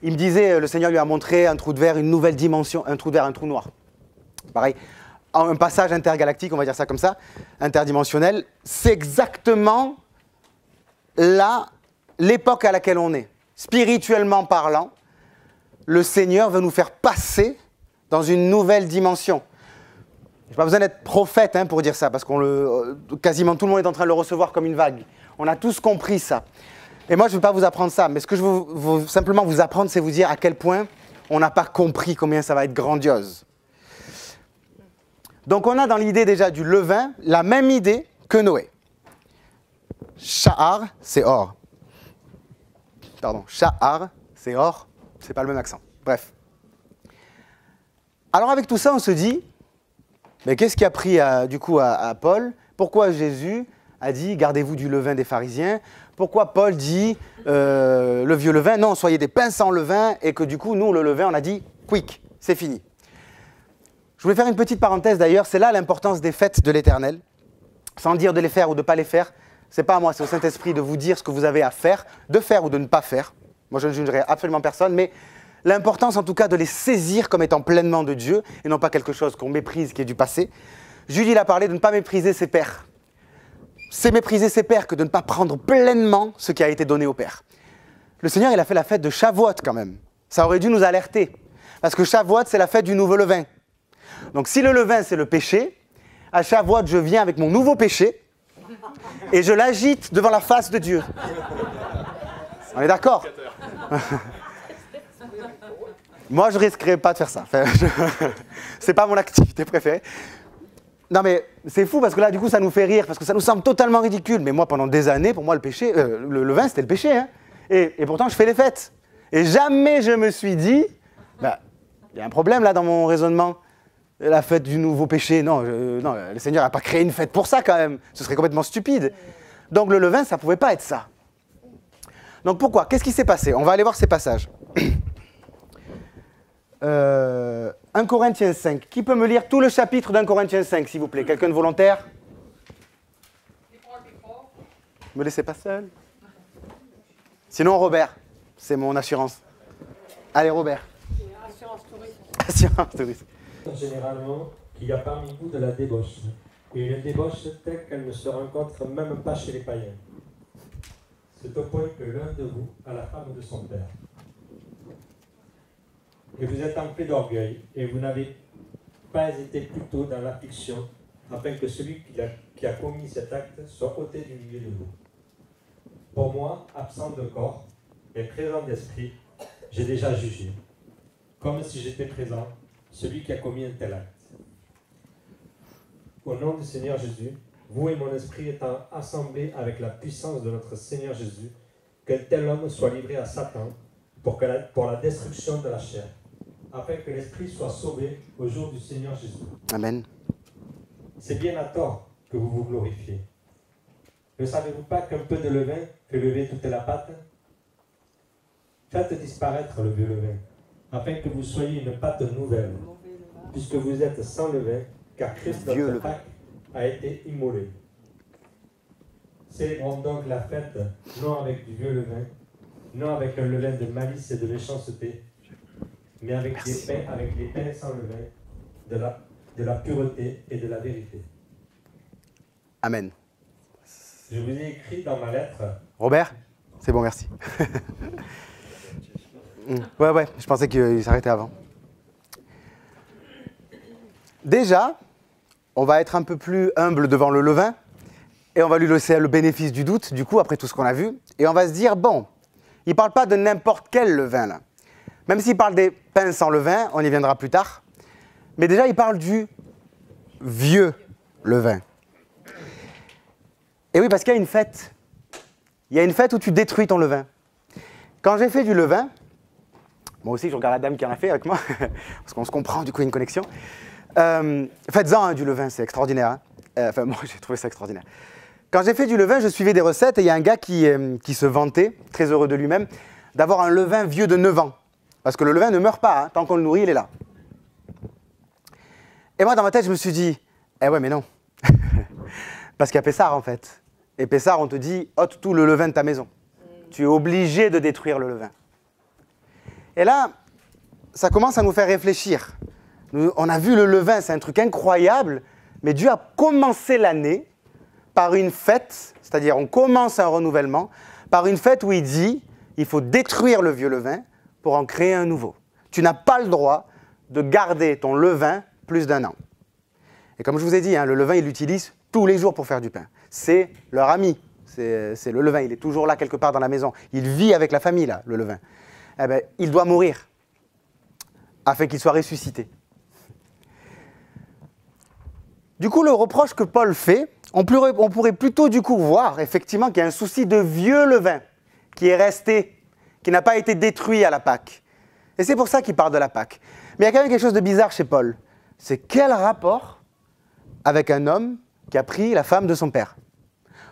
Il me disait, le Seigneur lui a montré un trou de verre, une nouvelle dimension, un trou de verre, un trou noir. Pareil. Un passage intergalactique, on va dire ça comme ça, interdimensionnel. C'est exactement là, l'époque à laquelle on est. Spirituellement parlant, le Seigneur veut nous faire passer dans une nouvelle dimension. Je n'ai pas besoin d'être prophète pour dire ça, parce que quasiment tout le monde est en train de le recevoir comme une vague. On a tous compris ça. Et moi, je ne vais pas vous apprendre ça, mais ce que je veux simplement vous apprendre, c'est vous dire à quel point on n'a pas compris combien ça va être grandiose. Donc on a dans l'idée déjà du levain la même idée que Noé. Sha'ar, c'est or. Pardon, Sha'ar, c'est or, c'est pas le même accent. Bref. Alors avec tout ça, on se dit, mais qu'est-ce qui a pris du coup à Paul? Pourquoi Jésus a dit, gardez-vous du levain des pharisiens? Pourquoi Paul dit, le vieux levain, non, soyez des pains sans levain, et que du coup, nous, le levain, on a dit, quick, c'est fini. Je voulais faire une petite parenthèse d'ailleurs, c'est là l'importance des fêtes de l'Éternel. Sans dire de les faire ou de ne pas les faire, c'est pas à moi, c'est au Saint-Esprit de vous dire ce que vous avez à faire, de faire ou de ne pas faire. Moi, je ne jugerai absolument personne, mais l'importance en tout cas de les saisir comme étant pleinement de Dieu, et non pas quelque chose qu'on méprise, qui est du passé. Julie l'a parlé de ne pas mépriser ses pères. C'est mépriser ses pères que de ne pas prendre pleinement ce qui a été donné au Père. Le Seigneur, il a fait la fête de Shavuot quand même. Ça aurait dû nous alerter. Parce que Shavuot, c'est la fête du nouveau levain. Donc si le levain, c'est le péché, à Shavuot, je viens avec mon nouveau péché et je l'agite devant la face de Dieu. On est d'accord? Moi, je ne risquerais pas de faire ça. Enfin, c'est pas mon activité préférée. Non mais c'est fou parce que là, du coup, ça nous fait rire, parce que ça nous semble totalement ridicule. Mais moi, pendant des années, pour moi, le péché, le levain, c'était le péché. Hein. Et pourtant, je fais les fêtes. Et jamais je me suis dit, bah, il y a un problème là dans mon raisonnement. La fête du nouveau péché, non, non, le Seigneur n'a pas créé une fête pour ça quand même. Ce serait complètement stupide. Donc le levain, ça ne pouvait pas être ça. Donc pourquoi? Qu'est-ce qui s'est passé? On va aller voir ces passages. 1 Corinthiens 5. Qui peut me lire tout le chapitre d'1 Corinthiens 5, s'il vous plaît? Quelqu'un de volontaire? Me laissez pas seul. Sinon, Robert, c'est mon assurance. Allez, Robert. Assurance touriste. Assurance touriste. Généralement, qu'il y a parmi vous de la débauche, et une débauche telle qu'elle ne se rencontre même pas chez les païens. C'est au point que l'un de vous a la femme de son père. Et vous êtes empli d'orgueil, et vous n'avez pas été plus tôt dans l'affliction, afin que celui qui a commis cet acte soit ôté du milieu de vous. Pour moi, absent de corps, et présent d'esprit, j'ai déjà jugé, comme si j'étais présent, celui qui a commis un tel acte. Au nom du Seigneur Jésus, vous et mon esprit étant assemblés avec la puissance de notre Seigneur Jésus, qu'un tel homme soit livré à Satan pour la destruction de la chair, afin que l'esprit soit sauvé au jour du Seigneur Jésus. Amen. C'est bien à tort que vous vous glorifiez. Ne savez-vous pas qu'un peu de levain fait lever toute la pâte? Faites disparaître le vieux levain, afin que vous soyez une pâte nouvelle, puisque vous êtes sans levain, car Christ notre Pâque a été immolé. Célébrons donc la fête, non avec du vieux levain, non avec un levain de malice et de méchanceté, mais avec les pains sans levain, de la pureté et de la vérité. Amen. Je vous ai écrit dans ma lettre... Robert? C'est bon, merci. Ouais, je pensais qu'il s'arrêtait avant. Déjà, on va être un peu plus humble devant le levain et on va lui laisser le bénéfice du doute, du coup, après tout ce qu'on a vu. Et on va se dire, bon, il ne parle pas de n'importe quel levain, là. Même s'il parle des pains sans levain, on y viendra plus tard. Mais déjà, il parle du vieux levain. Et oui, parce qu'il y a une fête. Il y a une fête où tu détruis ton levain. Quand j'ai fait du levain, moi aussi, je regarde la dame qui en a fait avec moi, parce qu'on se comprend, du coup, il y a une connexion. Faites-en du levain, c'est extraordinaire. Hein. Enfin, moi, j'ai trouvé ça extraordinaire. Quand j'ai fait du levain, je suivais des recettes et il y a un gars qui se vantait, très heureux de lui-même, d'avoir un levain vieux de 9 ans. Parce que le levain ne meurt pas, hein. Tant qu'on le nourrit, il est là. Et moi, dans ma tête, je me suis dit, eh ouais, mais non. Parce qu'il y a Pessard, en fait. Et Pessard, on te dit, ôte tout le levain de ta maison. Tu es obligé de détruire le levain. Et là, ça commence à nous faire réfléchir. On a vu le levain, c'est un truc incroyable, mais Dieu a commencé l'année par une fête, c'est-à-dire on commence un renouvellement, par une fête où il dit, il faut détruire le vieux levain pour en créer un nouveau. Tu n'as pas le droit de garder ton levain plus d'1 an. Et comme je vous ai dit, hein, le levain, il l'utilise tous les jours pour faire du pain. C'est leur ami, c'est le levain, il est toujours là quelque part dans la maison. Il vit avec la famille, là, le levain. Eh bien, il doit mourir afin qu'il soit ressuscité. Du coup, le reproche que Paul fait, on pourrait plutôt du coup voir effectivement qu'il y a un souci de vieux levain qui est resté, qui n'a pas été détruit à la Pâque. Et c'est pour ça qu'il parle de la Pâque. Mais il y a quand même quelque chose de bizarre chez Paul. C'est quel rapport avec un homme qui a pris la femme de son père?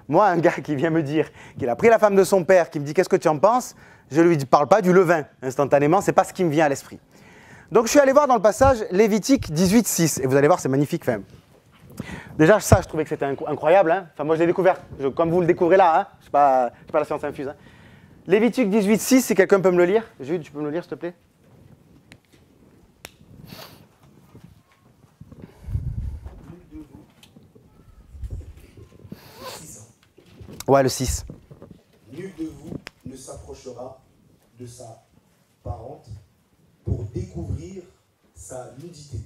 Moi, un gars qui vient me dire qu'il a pris la femme de son père, qui me dit « Qu'est-ce que tu en penses ?» Je ne lui parle pas du levain instantanément, ce n'est pas ce qui me vient à l'esprit. Donc je suis allé voir dans le passage Lévitique 18:6, et vous allez voir, c'est magnifique quand même. Déjà, ça, je trouvais que c'était incroyable. Hein. Enfin, moi, je l'ai découvert, comme vous le découvrez là. Hein. Je ne suis pas la science infuse. Hein. Lévitique 18:6, si quelqu'un peut me le lire. Jude, tu peux me le lire, s'il te plaît? Ouais, le 6. Nul de vous ne s'approchera de sa parente pour découvrir sa nudité.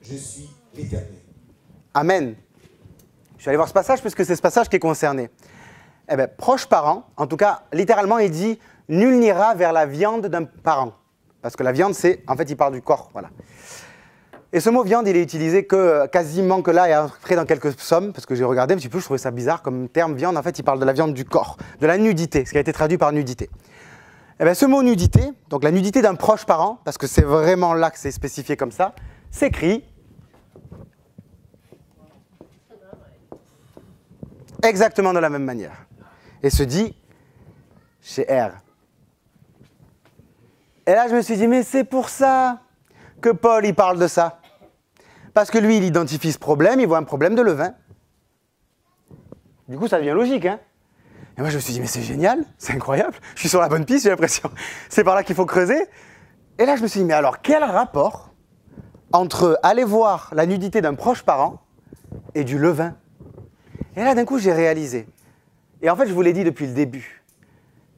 Je suis l'Éternel. Amen. Je suis allé voir ce passage puisque c'est ce passage qui est concerné. Eh bien, proche parent, en tout cas, littéralement, il dit « Nul n'ira vers la viande d'un parent ». Parce que la viande, c'est, en fait, il parle du corps, voilà. Et ce mot viande, il est utilisé quasiment que là et après dans quelques psaumes, parce que j'ai regardé un petit peu, je trouvais ça bizarre comme terme viande. En fait, il parle de la viande du corps, de la nudité, ce qui a été traduit par nudité. Eh bien, ce mot nudité, donc la nudité d'un proche parent, parce que c'est vraiment là que c'est spécifié comme ça, s'écrit exactement de la même manière. Et se dit chez R. Et là, je me suis dit, mais c'est pour ça que Paul, il parle de ça. Parce que lui, il identifie ce problème, il voit un problème de levain. Du coup, ça devient logique, hein. Et moi, je me suis dit, mais c'est génial, c'est incroyable, je suis sur la bonne piste, j'ai l'impression. C'est par là qu'il faut creuser. Et là, je me suis dit, mais alors, quel rapport entre aller voir la nudité d'un proche parent et du levain? Et là, d'un coup, j'ai réalisé. Et en fait, je vous l'ai dit depuis le début.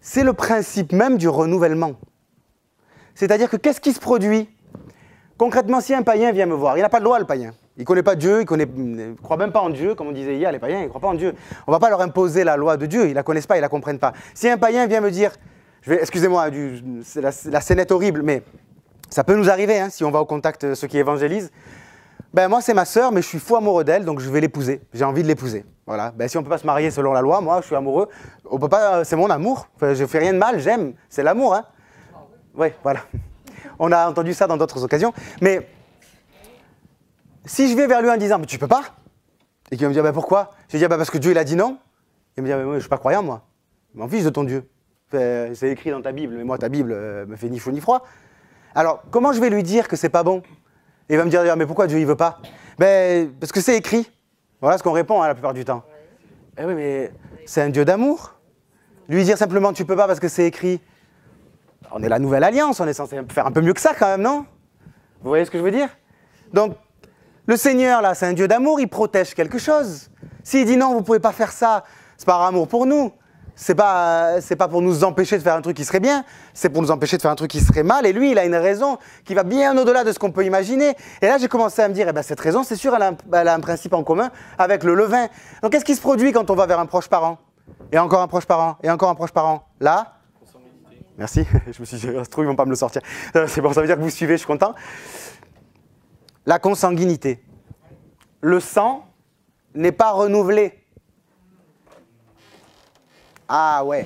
C'est le principe même du renouvellement. C'est-à-dire que qu'est-ce qui se produit? Concrètement, si un païen vient me voir, il n'a pas le droit, le païen. Il ne connaît pas Dieu, il ne croit même pas en Dieu, comme on disait hier, les païens, ils ne croient pas en Dieu. On ne va pas leur imposer la loi de Dieu, ils ne la connaissent pas, ils ne la comprennent pas. Si un païen vient me dire, excusez-moi, la scène est horrible, mais ça peut nous arriver, hein, si on va au contact de ceux qui évangélisent. Ben moi, c'est ma sœur, mais je suis fou amoureux d'elle, donc je vais l'épouser. J'ai envie de l'épouser. Voilà. Ben, si on ne peut pas se marier selon la loi, moi, je suis amoureux. On peut pas, c'est mon amour. Enfin, je ne fais rien de mal, j'aime. C'est l'amour, hein. Oui, voilà. On a entendu ça dans d'autres occasions. Mais si je vais vers lui en disant, mais tu peux pas, et qu'il va me dire, ben pourquoi? Je vais dire, ben parce que Dieu, il a dit non. Il va me dire, mais moi, je ne suis pas croyant, moi. Je m'en fiche de ton Dieu. Enfin, c'est écrit dans ta Bible, mais moi, ta Bible me fait ni chaud ni froid. Alors, comment je vais lui dire que c'est pas bon? Et il va me dire, mais pourquoi Dieu, il veut pas? Ben, parce que c'est écrit. Voilà ce qu'on répond, hein, la plupart du temps. Eh oui, mais c'est un Dieu d'amour. Lui dire simplement, tu peux pas parce que c'est écrit. On est la nouvelle alliance, on est censé faire un peu mieux que ça quand même, non? Vous voyez ce que je veux dire? Donc, le Seigneur, là, c'est un Dieu d'amour, il protège quelque chose. S'il dit non, vous ne pouvez pas faire ça, c'est par amour pour nous. C'est pas pour nous empêcher de faire un truc qui serait bien, c'est pour nous empêcher de faire un truc qui serait mal. Et lui, il a une raison qui va bien au-delà de ce qu'on peut imaginer. Et là, j'ai commencé à me dire, eh ben, cette raison, c'est sûr, elle a un principe en commun avec le levain. Donc, qu'est-ce qui se produit quand on va vers un proche parent? Et encore un proche parent, et encore un proche parent. Là, merci, je me suis dit, ça se trouve, ils ne vont pas me le sortir. C'est bon, ça veut dire que vous suivez, je suis content. La consanguinité. Le sang n'est pas renouvelé. Ah ouais.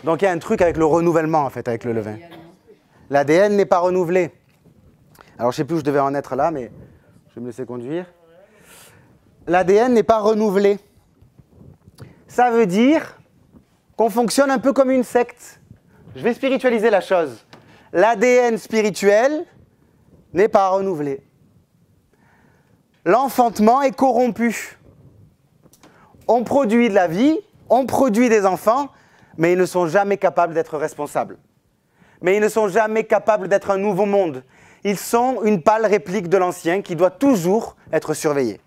Donc il y a un truc avec le renouvellement, en fait, avec le levain. L'ADN n'est pas renouvelé. Alors je ne sais plus où je devais en être là, mais je vais me laisser conduire. L'ADN n'est pas renouvelé. Ça veut dire qu'on fonctionne un peu comme une secte. Je vais spiritualiser la chose. L'ADN spirituel n'est pas renouvelé. L'enfantement est corrompu. On produit de la vie, on produit des enfants, mais ils ne sont jamais capables d'être responsables. Mais ils ne sont jamais capables d'être un nouveau monde. Ils sont une pâle réplique de l'ancien qui doit toujours être surveillé.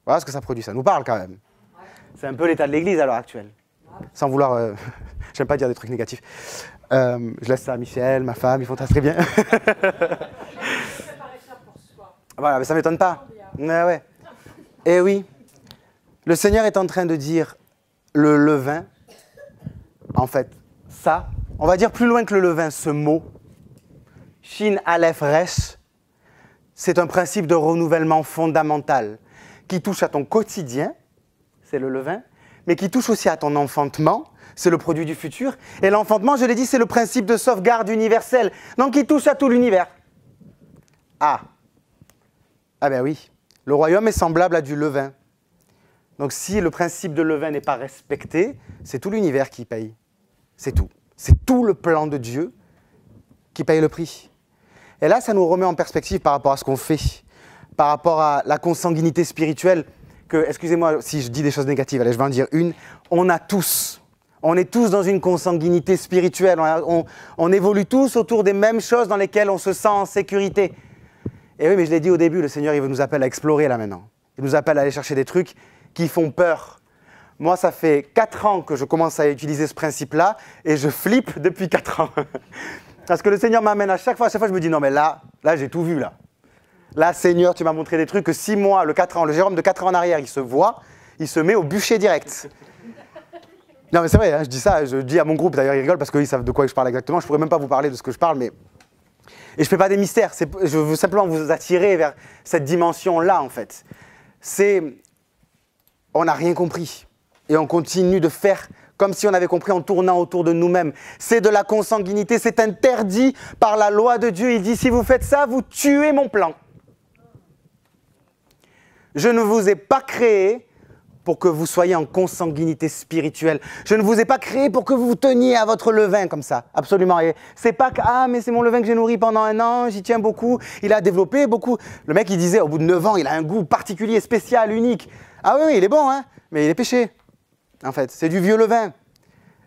Voilà ce que ça produit, ça nous parle quand même. C'est un peu l'état de l'Église à l'heure actuelle. Sans vouloir... j'aime pas dire des trucs négatifs. Je laisse ça à Michel, ma femme, ils font ça très bien. Voilà, mais ça ne m'étonne pas. Ouais. Eh oui. Le Seigneur est en train de dire le levain, en fait, ça, on va dire plus loin que le levain, ce mot, Shin Aleph Resh, c'est un principe de renouvellement fondamental qui touche à ton quotidien, c'est le levain, mais qui touche aussi à ton enfantement, c'est le produit du futur. Et l'enfantement, je l'ai dit, c'est le principe de sauvegarde universelle, donc qui touche à tout l'univers. Ah ben oui, le royaume est semblable à du levain. Donc si le principe de levain n'est pas respecté, c'est tout l'univers qui paye. C'est tout. C'est tout le plan de Dieu qui paye le prix. Et là, ça nous remet en perspective par rapport à ce qu'on fait, par rapport à la consanguinité spirituelle, que, excusez-moi si je dis des choses négatives, allez, je vais en dire une, on a tous. On est tous dans une consanguinité spirituelle, on évolue tous autour des mêmes choses dans lesquelles on se sent en sécurité. Et oui, mais je l'ai dit au début, le Seigneur, il nous appelle à explorer là maintenant. Il nous appelle à aller chercher des trucs qui font peur. Moi, ça fait 4 ans que je commence à utiliser ce principe-là et je flippe depuis 4 ans. Parce que le Seigneur m'amène à chaque fois je me dis non mais là j'ai tout vu là. Là, Seigneur, tu m'as montré des trucs que 6 mois, le Jérôme de 4 ans en arrière, il se voit, il se met au bûcher direct. Non mais c'est vrai, hein, je dis ça, je dis à mon groupe, d'ailleurs ils rigolent parce qu'ils savent de quoi je parle exactement, je pourrais même pas vous parler de ce que je parle, mais... Et je fais pas des mystères, je veux simplement vous attirer vers cette dimension-là en fait. On n'a rien compris. Et on continue de faire comme si on avait compris en tournant autour de nous-mêmes. C'est de la consanguinité, c'est interdit par la loi de Dieu. Il dit, si vous faites ça, vous tuez mon plan. Je ne vous ai pas créé pour que vous soyez en consanguinité spirituelle. Je ne vous ai pas créé pour que vous vous teniez à votre levain comme ça, absolument. Et c'est pas que, ah, mais c'est mon levain que j'ai nourri pendant 1 an, j'y tiens beaucoup, il a développé beaucoup. Le mec, il disait, au bout de 9 ans, il a un goût particulier, spécial, unique. Ah oui, il est bon, hein, mais il est péché, en fait. C'est du vieux levain.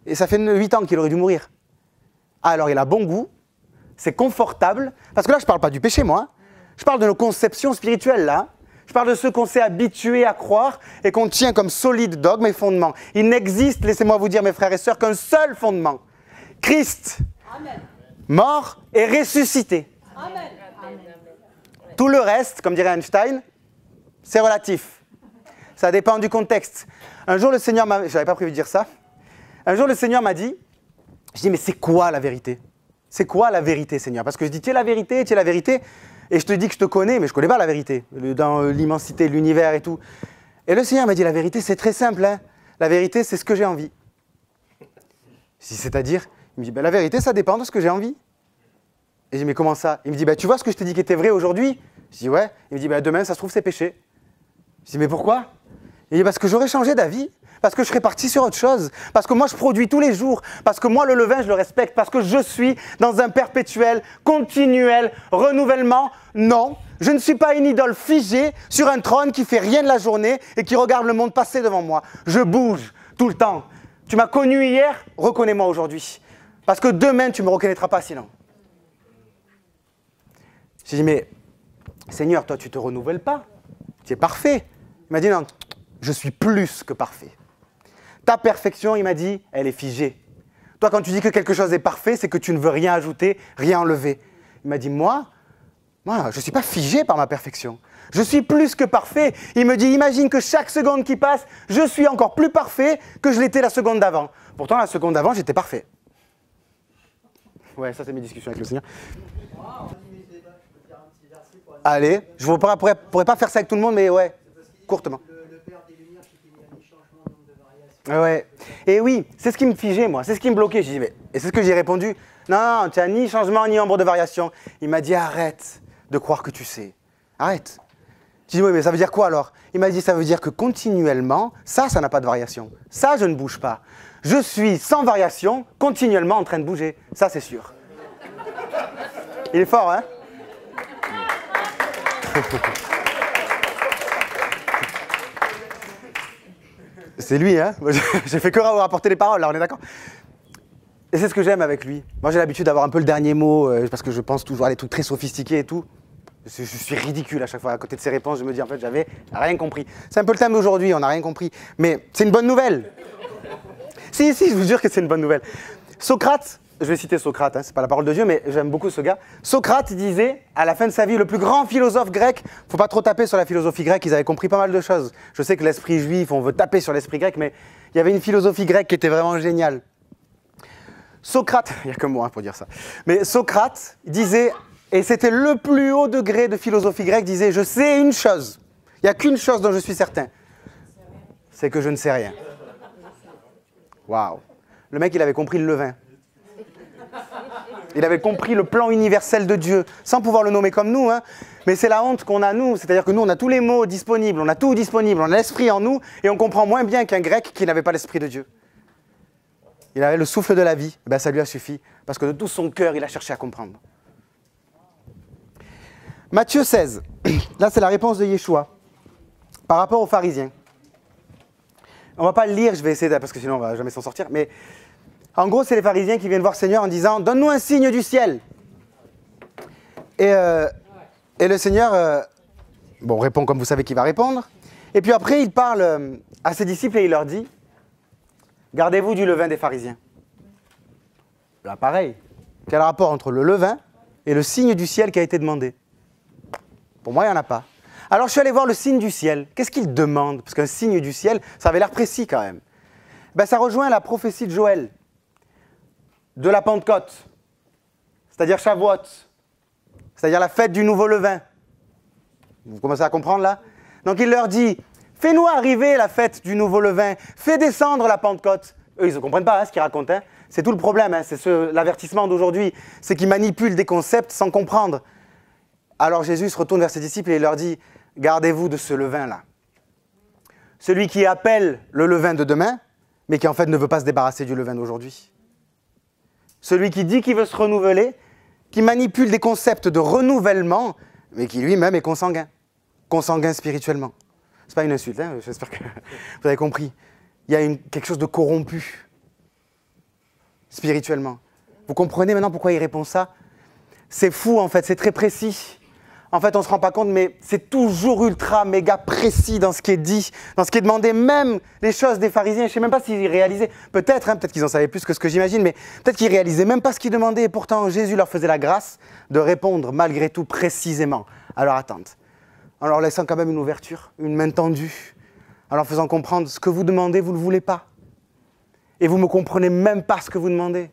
Et ça fait 8 ans qu'il aurait dû mourir. Ah, alors, il a bon goût, c'est confortable, parce que là, je ne parle pas du péché, moi. Hein. Je parle de nos conceptions spirituelles, là. Je parle de ceux qu'on s'est habitués à croire et qu'on tient comme solides dogmes et fondements. Il n'existe, laissez-moi vous dire, mes frères et sœurs, qu'un seul fondement. Christ, Amen. Mort et ressuscité. Amen. Tout le reste, comme dirait Einstein, c'est relatif. Ça dépend du contexte. Un jour, le Seigneur m'a... Je n'avais pas prévu de dire ça. Un jour, le Seigneur m'a dit, je dis, mais c'est quoi la vérité? C'est quoi la vérité, Seigneur? Parce que je dis, tu es la vérité, tu es la vérité. Et je te dis que je te connais, mais je ne connais pas la vérité, dans l'immensité de l'univers et tout. Et le Seigneur m'a dit, la vérité, c'est très simple. Hein. La vérité, c'est ce que j'ai envie. C'est-à-dire, il me dit, ben, la vérité, ça dépend de ce que j'ai envie. Et je dis, mais comment ça? Il me dit, ben, tu vois ce que je t'ai dit qui était vrai aujourd'hui? Je dis, ouais. Il me dit, ben, demain, ça se trouve, c'est péché. Je dis, mais pourquoi? Il dit, parce que j'aurais changé d'avis. Parce que je serais parti sur autre chose, parce que moi je produis tous les jours, parce que moi le levain je le respecte, parce que je suis dans un perpétuel, continuel renouvellement. Non, je ne suis pas une idole figée sur un trône qui fait rien de la journée et qui regarde le monde passer devant moi. Je bouge tout le temps. Tu m'as connu hier, reconnais-moi aujourd'hui. Parce que demain tu ne me reconnaîtras pas sinon. J'ai dit, mais Seigneur, toi tu ne te renouvelles pas, tu es parfait. Il m'a dit, non, je suis plus que parfait. Ta perfection, il m'a dit, elle est figée. Toi, quand tu dis que quelque chose est parfait, c'est que tu ne veux rien ajouter, rien enlever. Il m'a dit, moi, je ne suis pas figé par ma perfection. Je suis plus que parfait. Il me dit, imagine que chaque seconde qui passe, je suis encore plus parfait que je l'étais la seconde d'avant. Pourtant, la seconde d'avant, j'étais parfait. Ouais, ça, c'est mes discussions avec le Seigneur. Allez, je ne pourrais pas faire ça avec tout le monde, mais ouais, courtement. Ouais. Et oui, c'est ce qui me figeait, moi. C'est ce qui me bloquait. J'ai dit, mais... Et c'est ce que j'ai répondu. Non, tu n'as ni changement, ni nombre de variation. Il m'a dit, arrête de croire que tu sais. Arrête. J'ai dit, oui, mais ça veut dire quoi alors? Il m'a dit, ça veut dire que continuellement, ça n'a pas de variation. Ça, je ne bouge pas. Je suis sans variation, continuellement en train de bouger. Ça, c'est sûr. Il est fort, hein? C'est lui, hein? J'ai fait que rapporter les paroles, là, on est d'accord? Et c'est ce que j'aime avec lui. Moi, j'ai l'habitude d'avoir un peu le dernier mot, parce que je pense toujours à des trucs très sophistiqués et tout. Je suis ridicule à chaque fois. À côté de ses réponses, je me dis, en fait, j'avais rien compris. C'est un peu le thème d'aujourd'hui, on n'a rien compris. Mais c'est une bonne nouvelle. Si, je vous jure que c'est une bonne nouvelle. Socrate, je vais citer Socrate, hein, c'est pas la parole de Dieu, mais j'aime beaucoup ce gars. Socrate disait, à la fin de sa vie, le plus grand philosophe grec, faut pas trop taper sur la philosophie grecque, ils avaient compris pas mal de choses. Je sais que l'esprit juif, on veut taper sur l'esprit grec, mais il y avait une philosophie grecque qui était vraiment géniale. Socrate, il n'y a que moi pour dire ça, mais Socrate disait, et c'était le plus haut degré de philosophie grecque, disait, je sais une chose, il n'y a qu'une chose dont je suis certain, c'est que je ne sais rien. Waouh. Le mec, il avait compris le levain. Il avait compris le plan universel de Dieu, sans pouvoir le nommer comme nous, hein. Mais c'est la honte qu'on a nous, c'est-à-dire que nous, on a tous les mots disponibles, on a tout disponible, on a l'esprit en nous, et on comprend moins bien qu'un grec qui n'avait pas l'esprit de Dieu. Il avait le souffle de la vie, ben ça lui a suffi, parce que de tout son cœur, il a cherché à comprendre. Matthieu 16, là c'est la réponse de Yeshua, par rapport aux pharisiens. On ne va pas le lire, je vais essayer, parce que sinon on ne va jamais s'en sortir, mais... En gros, c'est les pharisiens qui viennent voir le Seigneur en disant « Donne-nous un signe du ciel !» Et le Seigneur répond comme vous savez qu'il va répondre. Et puis après, il parle à ses disciples et il leur dit « Gardez-vous du levain des pharisiens. » Là, pareil. Quel rapport entre le levain et le signe du ciel qui a été demandé? Pour moi, il n'y en a pas. Alors, je suis allé voir le signe du ciel. Qu'est-ce qu'il demande? Parce qu'un signe du ciel, ça avait l'air précis quand même. Ben, ça rejoint la prophétie de Joël. De la Pentecôte, c'est-à-dire Shavuot, c'est-à-dire la fête du nouveau levain. Vous commencez à comprendre là? Donc il leur dit, fais-nous arriver la fête du nouveau levain, fais descendre la Pentecôte. Eux, ils ne comprennent pas ce qu'ils racontent. Hein. C'est tout le problème, hein. C'est l'avertissement d'aujourd'hui. C'est qu'ils manipulent des concepts sans comprendre. Alors Jésus se retourne vers ses disciples et il leur dit, gardez-vous de ce levain-là. Celui qui appelle le levain de demain, mais qui en fait ne veut pas se débarrasser du levain d'aujourd'hui. Celui qui dit qu'il veut se renouveler, qui manipule des concepts de renouvellement, mais qui lui-même est consanguin spirituellement. C'est pas une insulte, hein, j'espère que vous avez compris. Il y a quelque chose de corrompu, spirituellement. Vous comprenez maintenant pourquoi il répond ça? C'est fou en fait, c'est très précis. En fait, on ne se rend pas compte, mais c'est toujours ultra, méga précis dans ce qui est dit, dans ce qui est demandé, même les choses des pharisiens. Je ne sais même pas s'ils réalisaient, peut-être, hein, peut-être qu'ils en savaient plus que ce que j'imagine, mais peut-être qu'ils ne réalisaient même pas ce qu'ils demandaient. Et pourtant, Jésus leur faisait la grâce de répondre malgré tout précisément à leur attente. En leur laissant quand même une ouverture, une main tendue, en leur faisant comprendre ce que vous demandez, vous ne le voulez pas. Et vous ne me comprenez même pas ce que vous demandez.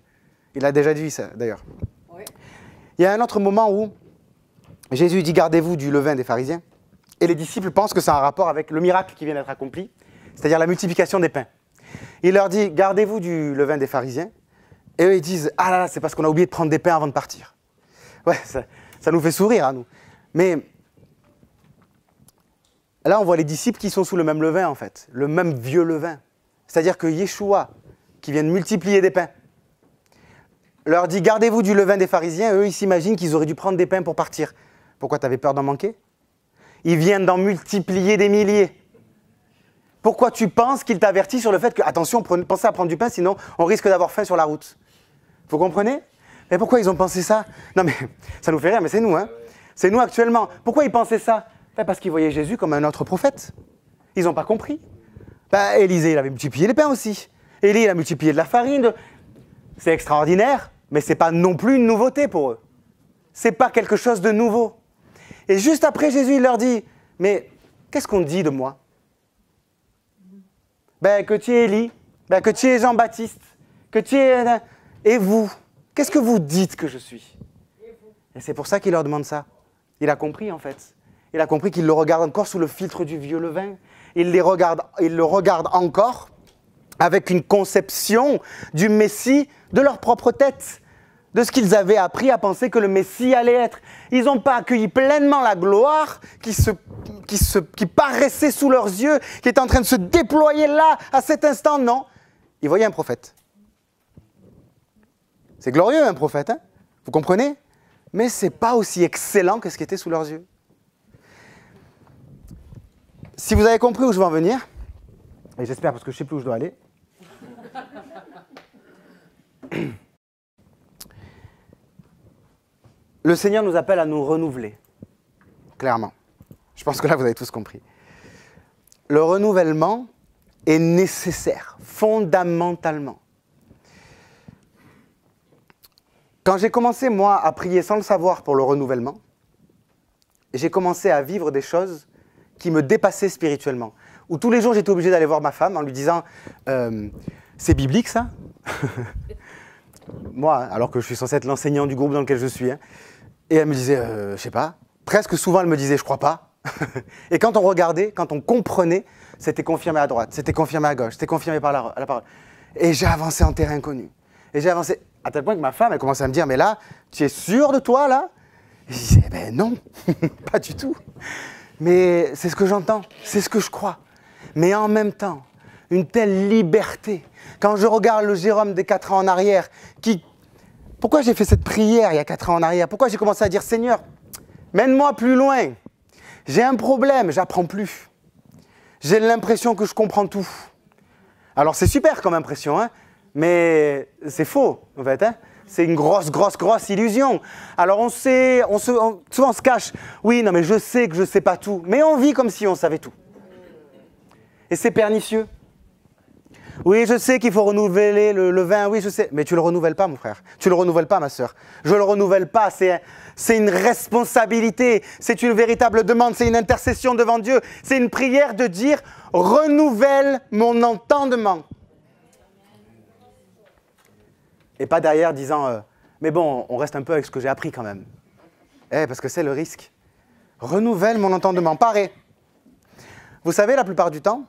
Il a déjà dit ça, d'ailleurs. Oui. Il y a un autre moment où Jésus dit « Gardez-vous du levain des pharisiens ». Et les disciples pensent que c'est un rapport avec le miracle qui vient d'être accompli, c'est-à-dire la multiplication des pains. Il leur dit « Gardez-vous du levain des pharisiens ». Et eux, ils disent « Ah là là, c'est parce qu'on a oublié de prendre des pains avant de partir ». Ouais, ça nous fait sourire à nous. Mais là, on voit les disciples qui sont sous le même levain, en fait, le même vieux levain. C'est-à-dire que Yeshua, qui vient de multiplier des pains, leur dit « Gardez-vous du levain des pharisiens ». Eux, ils s'imaginent qu'ils auraient dû prendre des pains pour partir. Pourquoi tu avais peur d'en manquer? Ils viennent d'en multiplier des milliers. Pourquoi tu penses qu'il t'avertit sur le fait que, attention, pensez à prendre du pain, sinon on risque d'avoir faim sur la route? Vous comprenez? Mais pourquoi ils ont pensé ça? Non mais, ça nous fait rire, mais c'est nous, hein. C'est nous actuellement. Pourquoi ils pensaient ça? Parce qu'ils voyaient Jésus comme un autre prophète. Ils n'ont pas compris. Élisée, il avait multiplié les pains aussi. Élie, il a multiplié de la farine. C'est extraordinaire, mais ce n'est pas non plus une nouveauté pour eux. Ce n'est pas quelque chose de nouveau. Et juste après, Jésus, il leur dit, mais qu'est-ce qu'on dit de moi? Que tu es Élie, que tu es Jean-Baptiste, que tu es... Et vous, qu'est-ce que vous dites que je suis? Et c'est pour ça qu'il leur demande ça. Il a compris, en fait. Il a compris qu'il le regarde encore sous le filtre du vieux levain. Il le regarde encore avec une conception du Messie de leur propre tête, de ce qu'ils avaient appris à penser que le Messie allait être. Ils n'ont pas accueilli pleinement la gloire qui paraissait sous leurs yeux, qui était en train de se déployer là, à cet instant. Non, ils voyaient un prophète. C'est glorieux, un prophète, hein? Vous comprenez? Mais ce n'est pas aussi excellent que ce qui était sous leurs yeux. Si vous avez compris où je veux en venir, et j'espère parce que je ne sais plus où je dois aller, le Seigneur nous appelle à nous renouveler, clairement. Je pense que là, vous avez tous compris. Le renouvellement est nécessaire, fondamentalement. Quand j'ai commencé, moi, à prier sans le savoir pour le renouvellement, j'ai commencé à vivre des choses qui me dépassaient spirituellement. Où tous les jours, j'étais obligé d'aller voir ma femme en lui disant « C'est biblique, ça ?» Moi, alors que je suis censé être l'enseignant du groupe dans lequel je suis. Hein. Et elle me disait « Je sais pas ». Presque souvent, elle me disait « Je crois pas ». Et quand on regardait, quand on comprenait, c'était confirmé à droite, c'était confirmé à gauche, c'était confirmé par la parole. Et j'ai avancé en terrain inconnu. Et j'ai avancé à tel point que ma femme, elle commençait à me dire « Mais là, tu es sûr de toi, là ?» Et je disais « Ben non, pas du tout. » Mais c'est ce que j'entends, c'est ce que je crois. Mais en même temps, une telle liberté. Quand je regarde le Jérôme des 4 ans en arrière, pourquoi j'ai fait cette prière il y a 4 ans en arrière? Pourquoi j'ai commencé à dire « Seigneur, mène-moi plus loin. J'ai un problème, j'apprends plus. J'ai l'impression que je comprends tout. » Alors c'est super comme impression, hein, mais c'est faux, en fait. Hein. C'est une grosse illusion. Alors souvent on se cache. Oui, non mais je sais que je ne sais pas tout. Mais on vit comme si on savait tout. Et c'est pernicieux. Oui, je sais qu'il faut renouveler le vin, oui, je sais. Mais tu ne le renouvelles pas, mon frère. Tu ne le renouvelles pas, ma sœur. Je ne le renouvelle pas. C'est une responsabilité. C'est une véritable demande. C'est une intercession devant Dieu. C'est une prière de dire « Renouvelle mon entendement ». Et pas derrière disant mais bon, on reste un peu avec ce que j'ai appris quand même. Parce que c'est le risque. Renouvelle mon entendement. Pareil. Vous savez, la plupart du temps,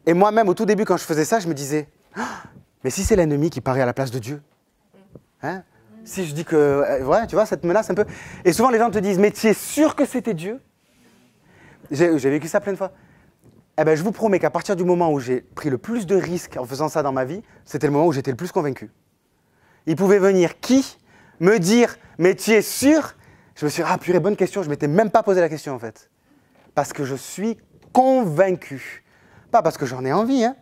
et moi-même, au tout début, quand je faisais ça, je me disais Mais si c'est l'ennemi qui paraît à la place de Dieu, hein? Si je dis que, ouais, tu vois, cette menace un peu. Et souvent les gens te disent, mais tu es sûr que c'était Dieu? J'ai vécu ça plein de fois. Eh ben, je vous promets qu'à partir du moment où j'ai pris le plus de risques en faisant ça dans ma vie, c'était le moment où j'étais le plus convaincu. Il pouvait venir qui me dire, mais tu es sûr? Je me suis dit, ah purée, bonne question, je ne m'étais même pas posé la question en fait. Parce que je suis convaincu. Pas parce que j'en ai envie, hein,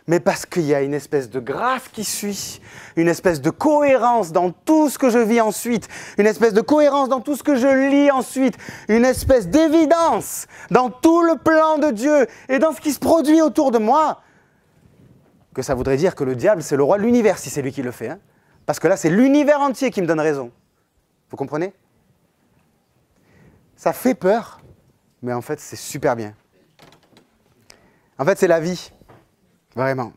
mais parce qu'il y a une espèce de grâce qui suit, une espèce de cohérence dans tout ce que je vis ensuite, une espèce de cohérence dans tout ce que je lis ensuite, une espèce d'évidence dans tout le plan de Dieu et dans ce qui se produit autour de moi, que ça voudrait dire que le diable, c'est le roi de l'univers si c'est lui qui le fait. Hein. Parce que là, c'est l'univers entier qui me donne raison. Vous comprenez? Ça fait peur, mais en fait, c'est super bien. En fait, c'est la vie. Vraiment.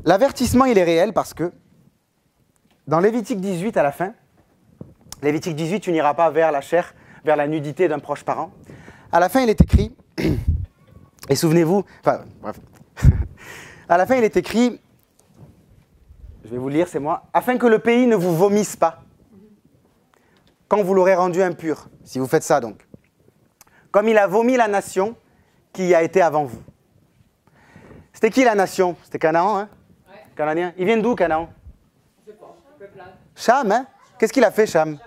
L'avertissement, il est réel parce que dans Lévitique 18 à la fin, Lévitique 18, tu n'iras pas vers la chair, vers la nudité d'un proche parent. À la fin, il est écrit, et souvenez-vous, enfin, bref, à la fin, il est écrit, je vais vous lire, c'est moi, afin que le pays ne vous vomisse pas, quand vous l'aurez rendu impur, si vous faites ça donc. Comme il a vomi la nation qui a été avant vous. C'était qui la nation? C'était Canaan, hein? Ouais. Cananéen. Ils viennent d'où, Canaan? Je sais pas, Cham, hein? Qu'est-ce qu'il a fait, Cham?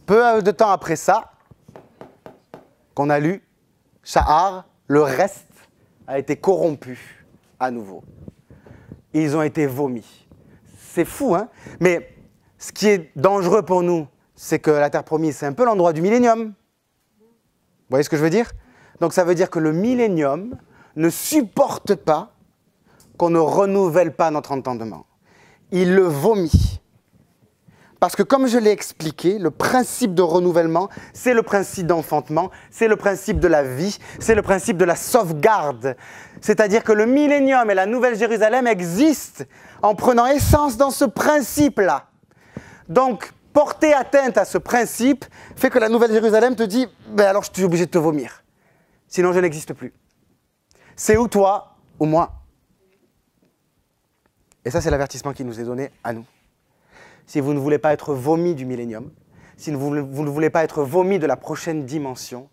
Peu de temps après ça, qu'on a lu, Shahar, le reste a été corrompu à nouveau. Ils ont été vomis. C'est fou, hein? Mais ce qui est dangereux pour nous, c'est que la terre promise, c'est un peu l'endroit du millénium. Vous voyez ce que je veux dire? Donc ça veut dire que le millénium ne supporte pas qu'on ne renouvelle pas notre entendement. Il le vomit. Parce que comme je l'ai expliqué, le principe de renouvellement, c'est le principe d'enfantement, c'est le principe de la vie, c'est le principe de la sauvegarde. C'est-à-dire que le millénium et la Nouvelle Jérusalem existent en prenant essence dans ce principe-là. Donc, porter atteinte à ce principe fait que la Nouvelle Jérusalem te dit « ben alors je suis obligé de te vomir, sinon je n'existe plus. » C'est ou toi ou moi. Et ça, c'est l'avertissement qui nous est donné à nous. Si vous ne voulez pas être vomi du millénium, si vous ne voulez pas être vomi de la prochaine dimension,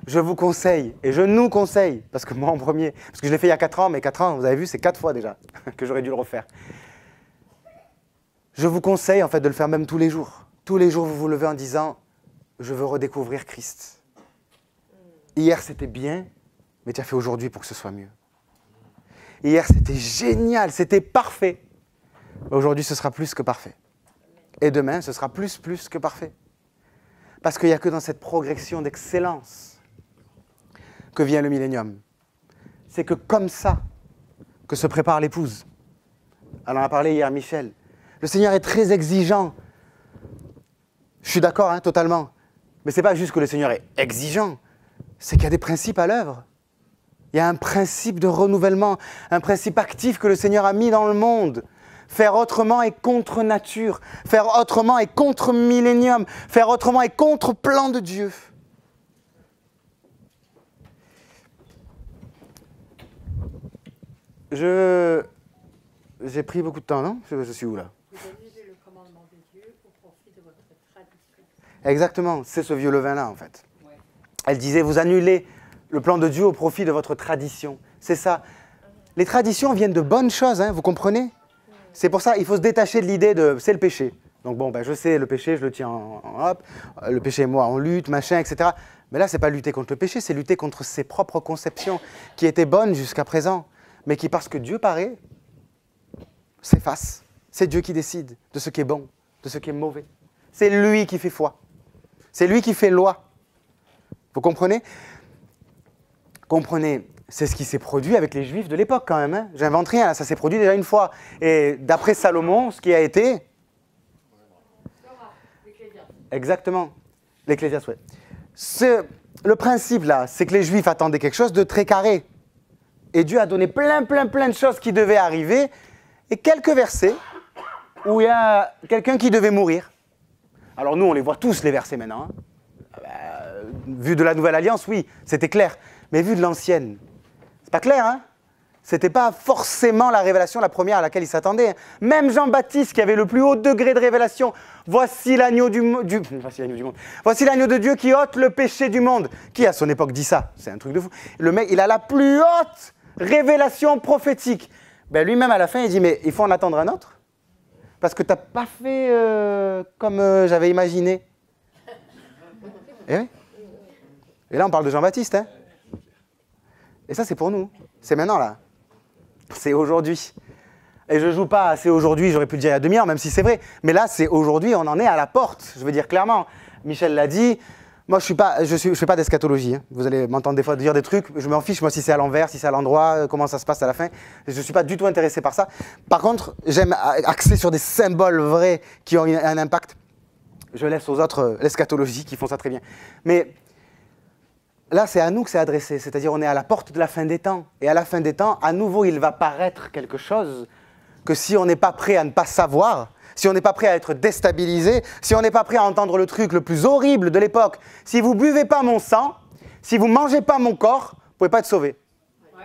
je vous conseille, et je nous conseille, parce que moi en premier, parce que je l'ai fait il y a 4 ans, mais 4 ans, vous avez vu, c'est 4 fois déjà que j'aurais dû le refaire. Je vous conseille en fait de le faire même tous les jours. Tous les jours, vous vous levez en disant « Je veux redécouvrir Christ. Hier, c'était bien, mais tu as fait aujourd'hui pour que ce soit mieux. Hier, c'était génial, c'était parfait. Aujourd'hui, ce sera plus que parfait. Et demain, ce sera plus que parfait. Parce qu'il n'y a que dans cette progression d'excellence que vient le millénium. C'est que comme ça que se prépare l'épouse. Elle en a parlé hier, Michel. Le Seigneur est très exigeant. Je suis d'accord, hein, totalement. Mais ce n'est pas juste que le Seigneur est exigeant, c'est qu'il y a des principes à l'œuvre. Il y a un principe de renouvellement, un principe actif que le Seigneur a mis dans le monde. Faire autrement est contre nature. Faire autrement est contre millénium. Faire autrement est contre plan de Dieu. J'ai pris beaucoup de temps, non? Je suis où là? Vous annulez le commandement de Dieu au profit de votre tradition. Exactement, c'est ce vieux levain-là en fait. Ouais. Elle disait, vous annulez le plan de Dieu au profit de votre tradition. C'est ça. Les traditions viennent de bonnes choses, hein, vous comprenez? C'est pour ça qu'il faut se détacher de l'idée de c'est le péché. Donc bon, ben, je sais, le péché, je le tiens hop, le péché et moi, on lutte, machin, etc. Mais là, ce n'est pas lutter contre le péché, c'est lutter contre ses propres conceptions qui étaient bonnes jusqu'à présent, mais qui, parce que Dieu paraît, s'effacent. C'est Dieu qui décide de ce qui est bon, de ce qui est mauvais. C'est lui qui fait foi. C'est lui qui fait loi. Vous comprenez? Comprenez, c'est ce qui s'est produit avec les Juifs de l'époque quand même. Hein. J'invente rien, là, ça s'est produit déjà une fois. Et d'après Salomon, ce qui a été... Exactement, l'Ecclésiaste, ouais. Le principe là, c'est que les Juifs attendaient quelque chose de très carré. Et Dieu a donné plein de choses qui devaient arriver. Et quelques versets où il y a quelqu'un qui devait mourir. Alors nous, on les voit tous les versets maintenant. Hein. vu de la Nouvelle Alliance, oui, c'était clair. Mais vu de l'Ancienne, c'est pas clair, hein? C'était pas forcément la révélation la première à laquelle il s'attendait. Même Jean-Baptiste, qui avait le plus haut degré de révélation, voici l'agneau voici l'agneau du monde. Voici l'agneau de Dieu qui ôte le péché du monde. Qui à son époque dit ça? C'est un truc de fou. Le mec, il a la plus haute révélation prophétique. Ben lui-même à la fin, il dit mais il faut en attendre un autre parce que t'as pas fait comme j'avais imaginé. Et oui. Et là, on parle de Jean-Baptiste, hein. Et ça, c'est pour nous. C'est maintenant là. C'est aujourd'hui. Et je joue pas à c'est aujourd'hui, j'aurais pu le dire il y a demi-heure, même si c'est vrai. Mais là, c'est aujourd'hui, on en est à la porte. Je veux dire clairement. Michel l'a dit. Moi, je fais pas d'eschatologie. Hein. Vous allez m'entendre des fois dire des trucs. Je m'en fiche, moi, si c'est à l'envers, si c'est à l'endroit, comment ça se passe à la fin. Je suis pas du tout intéressé par ça. Par contre, j'aime axer sur des symboles vrais qui ont un impact. Je laisse aux autres l'eschatologie qui font ça très bien. Mais là, c'est à nous que c'est adressé. C'est-à-dire, on est à la porte de la fin des temps. Et à la fin des temps, à nouveau, il va paraître quelque chose que si on n'est pas prêt à ne pas savoir, si on n'est pas prêt à être déstabilisé, si on n'est pas prêt à entendre le truc le plus horrible de l'époque, si vous buvez pas mon sang, si vous mangez pas mon corps, vous pouvez pas être sauvé. Ouais.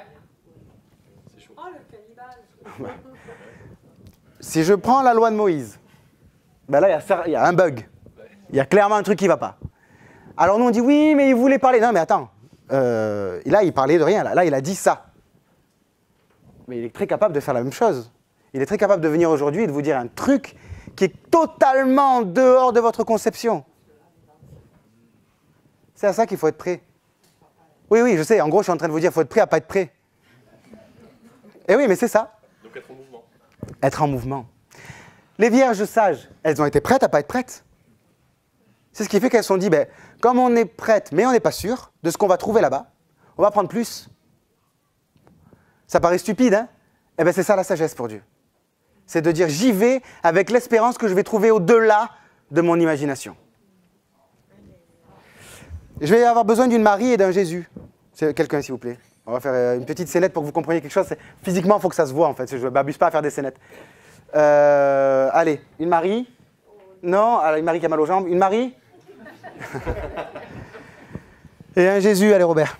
Oh, le cannibale. Si je prends la loi de Moïse, ben là, il y a un bug. Il y a clairement un truc qui ne va pas. Alors nous, on dit, oui, mais il voulait parler. Non, mais attends. Là, il parlait de rien. Là, il a dit ça. Mais il est très capable de faire la même chose. Il est très capable de venir aujourd'hui et de vous dire un truc qui est totalement dehors de votre conception. C'est à ça qu'il faut être prêt. Oui, oui, je sais. En gros, je suis en train de vous dire qu'il faut être prêt à ne pas être prêt. Et oui, mais c'est ça. Donc être en mouvement. Être en mouvement. Les vierges sages, elles ont été prêtes à ne pas être prêtes. C'est ce qui fait qu'elles se sont dit, ben, comme on est prête, mais on n'est pas sûr de ce qu'on va trouver là-bas, on va prendre plus. Ça paraît stupide, hein? Eh bien, c'est ça la sagesse pour Dieu. C'est de dire, j'y vais avec l'espérance que je vais trouver au-delà de mon imagination. Je vais avoir besoin d'une Marie et d'un Jésus. C'est quelqu'un, s'il vous plaît. On va faire une petite scénette pour que vous compreniez quelque chose. Physiquement, il faut que ça se voit, en fait. Je ne m'abuse pas à faire des scénettes. Allez, une Marie. Non, alors une Marie qui a mal aux jambes. Une Marie. Et un Jésus. Allez, Robert.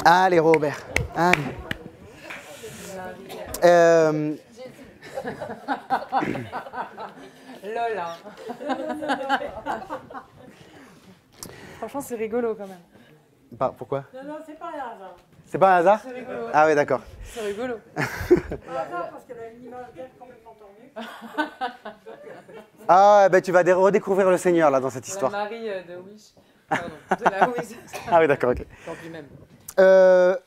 Allez, Robert. Allez. Lola. Franchement, c'est rigolo quand même. Pourquoi? Non, c'est pas un hasard. C'est pas un hasard? C'est rigolo. Ah oui, d'accord. C'est rigolo. Un hasard parce qu'elle a une image d'elle complètement tordue. Ah, ben tu vas redécouvrir le Seigneur là dans cette histoire. La Marie de Wish. Pardon, de la Wish. Ah oui, d'accord, ok. Tant pis même.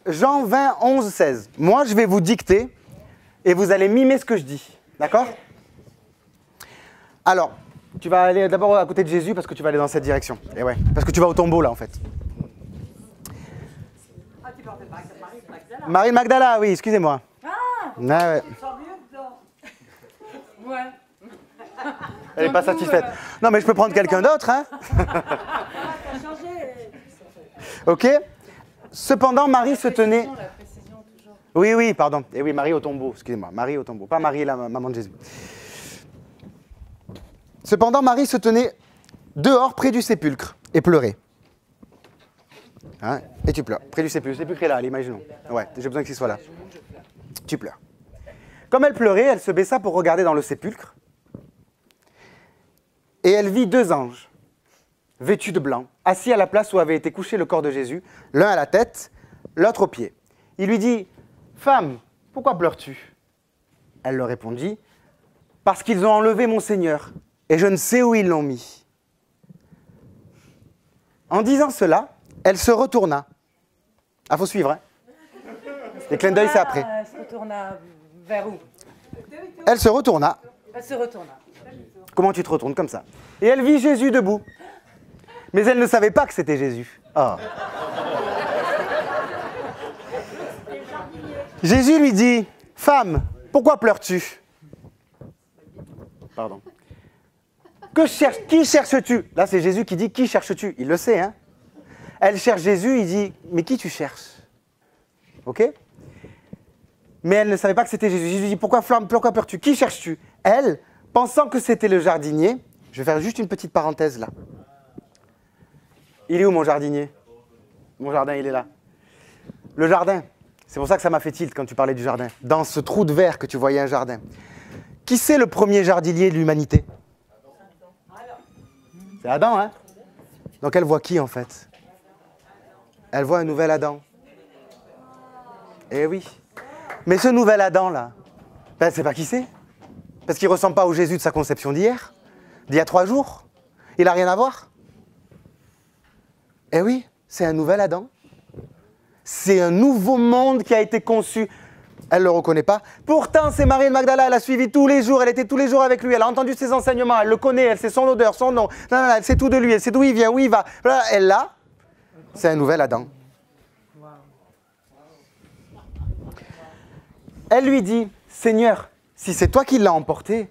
Jean 20, 11, 16. Moi, je vais vous dicter et vous allez mimer ce que je dis. D'accord? Alors, tu vas aller d'abord à côté de Jésus parce que tu vas aller dans cette direction. Et ouais, parce que tu vas au tombeau là en fait. Ah, tu parles de Marie Magdala. Marie Magdala, oui, excusez-moi. Ah, Ouais. tu sens mieux dedans. Ouais. Elle n'est pas satisfaite. Non, mais je peux prendre quelqu'un d'autre, hein? Ah, t'as changé. Ok? Cependant, Marie se tenait... La précision, toujours. Oui, oui, pardon. Et oui, Marie au tombeau, excusez-moi. Marie au tombeau, pas Marie, la maman de Jésus. Cependant, Marie se tenait dehors près du sépulcre et pleurait. Hein? Et tu pleures. Près du sépulcre. Le sépulcre est là, allez, imaginons. Ouais, j'ai besoin qu'il soit là. Tu pleures. Comme elle pleurait, elle se baissa pour regarder dans le sépulcre. Et elle vit deux anges, vêtus de blanc, assis à la place où avait été couché le corps de Jésus, l'un à la tête, l'autre aux pieds. Il lui dit, « Femme, pourquoi pleures-tu » Elle leur répondit, « Parce qu'ils ont enlevé mon Seigneur, et je ne sais où ils l'ont mis. » En disant cela, elle se retourna. Ah, faut suivre, hein. Les clins d'œil, c'est après. Elle se retourna vers où? Elle se retourna. Elle se retourna. Comment tu te retournes comme ça? Et elle vit Jésus debout. Mais elle ne savait pas que c'était Jésus. Ah. Jésus lui dit, « Femme, pourquoi pleures-tu » Pardon. Qui cherches-tu? Là, c'est Jésus qui dit, « Qui cherches-tu » Il le sait, hein. Elle cherche Jésus, il dit, « Mais qui tu cherches » Ok? Mais elle ne savait pas que c'était Jésus. Jésus lui dit, pourquoi pleures-tu? Qui cherches-tu? Elle, pensant que c'était le jardinier, je vais faire juste une petite parenthèse là. Il est où mon jardinier? Mon jardin, il est là. Le jardin, c'est pour ça que ça m'a fait tilt quand tu parlais du jardin. Dans ce trou de verre que tu voyais un jardin. Qui c'est le premier jardinier de l'humanité? C'est Adam, hein? Donc elle voit qui en fait? Elle voit un nouvel Adam. Eh oui. Mais ce nouvel Adam là, ben, c'est pas qui c'est. Parce qu'il ne ressemble pas au Jésus de sa conception d'hier, d'il y a 3 jours. Il n'a rien à voir. Eh oui, c'est un nouvel Adam. C'est un nouveau monde qui a été conçu. Elle ne le reconnaît pas. Pourtant, c'est Marie de Magdala, elle a suivi tous les jours, elle était tous les jours avec lui, elle a entendu ses enseignements, elle le connaît, elle sait son odeur, son nom, elle sait tout de lui, elle sait d'où il vient, où il va. Voilà, elle l'a. C'est un nouvel Adam. Elle lui dit, Seigneur, si c'est toi qui l'as emporté,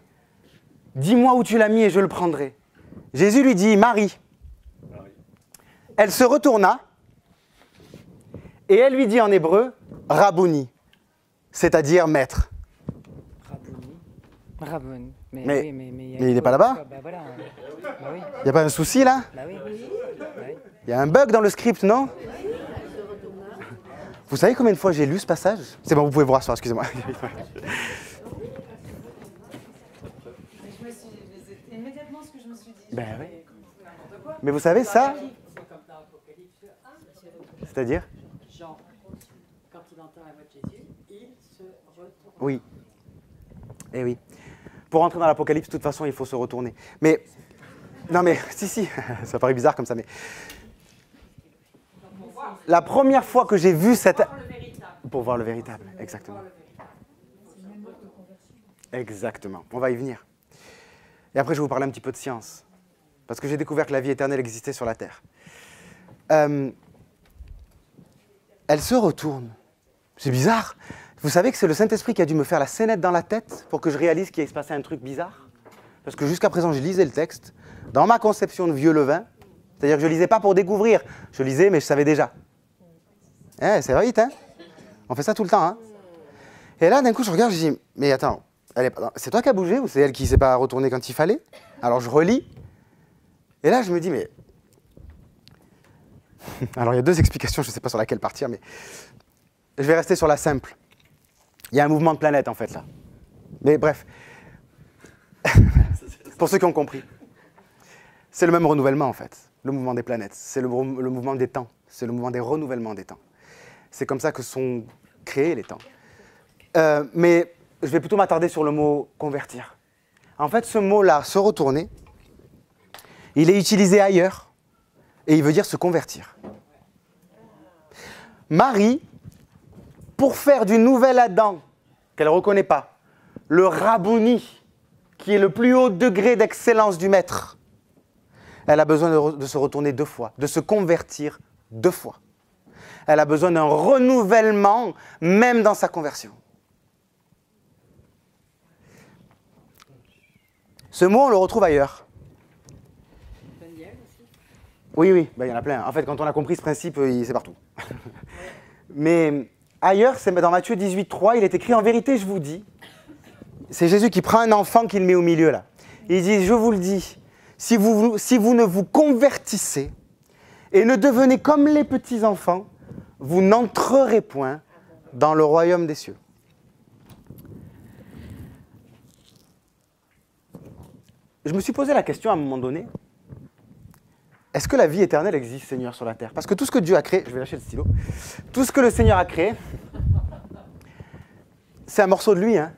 dis-moi où tu l'as mis et je le prendrai. Jésus lui dit, Marie. Elle se retourna et elle lui dit en hébreu, Rabouni, c'est-à-dire maître. Rabouni. Mais il il n'est pas là-bas? Bah voilà. Bah oui. Il n'y a pas un souci là? Bah oui. Il y a un bug dans le script, non? Vous savez combien de fois j'ai lu ce passage? C'est bon, vous pouvez vous rasseoir, excusez-moi. C'est immédiatement ce que je me suis dit. Ben oui. Mais vous savez ça? C'est-à-dire? Jean, quand il entend la voix de Jésus, il se retourne. Oui. Eh oui. Pour entrer dans l'Apocalypse, de toute façon, il faut se retourner. Mais, non mais, si, ça paraît bizarre comme ça, mais... La première fois que j'ai vu cette... Pour voir le véritable, exactement. Exactement, on va y venir. Et après, je vais vous parler un petit peu de science. Parce que j'ai découvert que la vie éternelle existait sur la Terre. Elle se retourne. C'est bizarre. Vous savez que c'est le Saint-Esprit qui a dû me faire la scénette dans la tête pour que je réalise qu'il se passait un truc bizarre. Parce que jusqu'à présent, je lisais le texte. Dans ma conception de vieux levain, c'est-à-dire que je ne lisais pas pour découvrir. Je lisais, mais je savais déjà. Ça va vite, hein? On fait ça tout le temps, hein? Et là, d'un coup, je regarde, je dis, mais attends, c'est toi qui as bougé ou c'est elle qui ne s'est pas retournée quand il fallait? Alors, je relis. Et là, je me dis, mais... Alors, il y a 2 explications, je ne sais pas sur laquelle partir, mais... Je vais rester sur la simple. Il y a un mouvement de planète, en fait, là. Mais bref. Pour ceux qui ont compris. C'est le même renouvellement, en fait. Le mouvement des planètes. C'est le mouvement des temps. C'est le mouvement des renouvellements des temps. C'est comme ça que sont créés les temps. Mais je vais plutôt m'attarder sur le mot « convertir ». En fait, ce mot-là, « se retourner », il est utilisé ailleurs et il veut dire « se convertir ». Marie, pour faire du nouvel Adam, qu'elle ne reconnaît pas, le Rabouni, qui est le plus haut degré d'excellence du maître, elle a besoin de se retourner 2 fois, de se convertir 2 fois. Elle a besoin d'un renouvellement, même dans sa conversion. Ce mot, on le retrouve ailleurs. Oui, ben, il y en a plein. En fait, quand on a compris ce principe, c'est partout. Mais ailleurs, c'est dans Matthieu 18,3, il est écrit « En vérité, je vous dis », c'est Jésus qui prend un enfant qu'il met au milieu, là. Il dit « Je vous le dis, si vous ne vous convertissez et ne devenez comme les petits-enfants, vous n'entrerez point dans le royaume des cieux. » Je me suis posé la question à un moment donné, est-ce que la vie éternelle existe, Seigneur, sur la terre? Parce que tout ce que Dieu a créé, je vais lâcher le stylo, tout ce que le Seigneur a créé, c'est un morceau de lui, hein?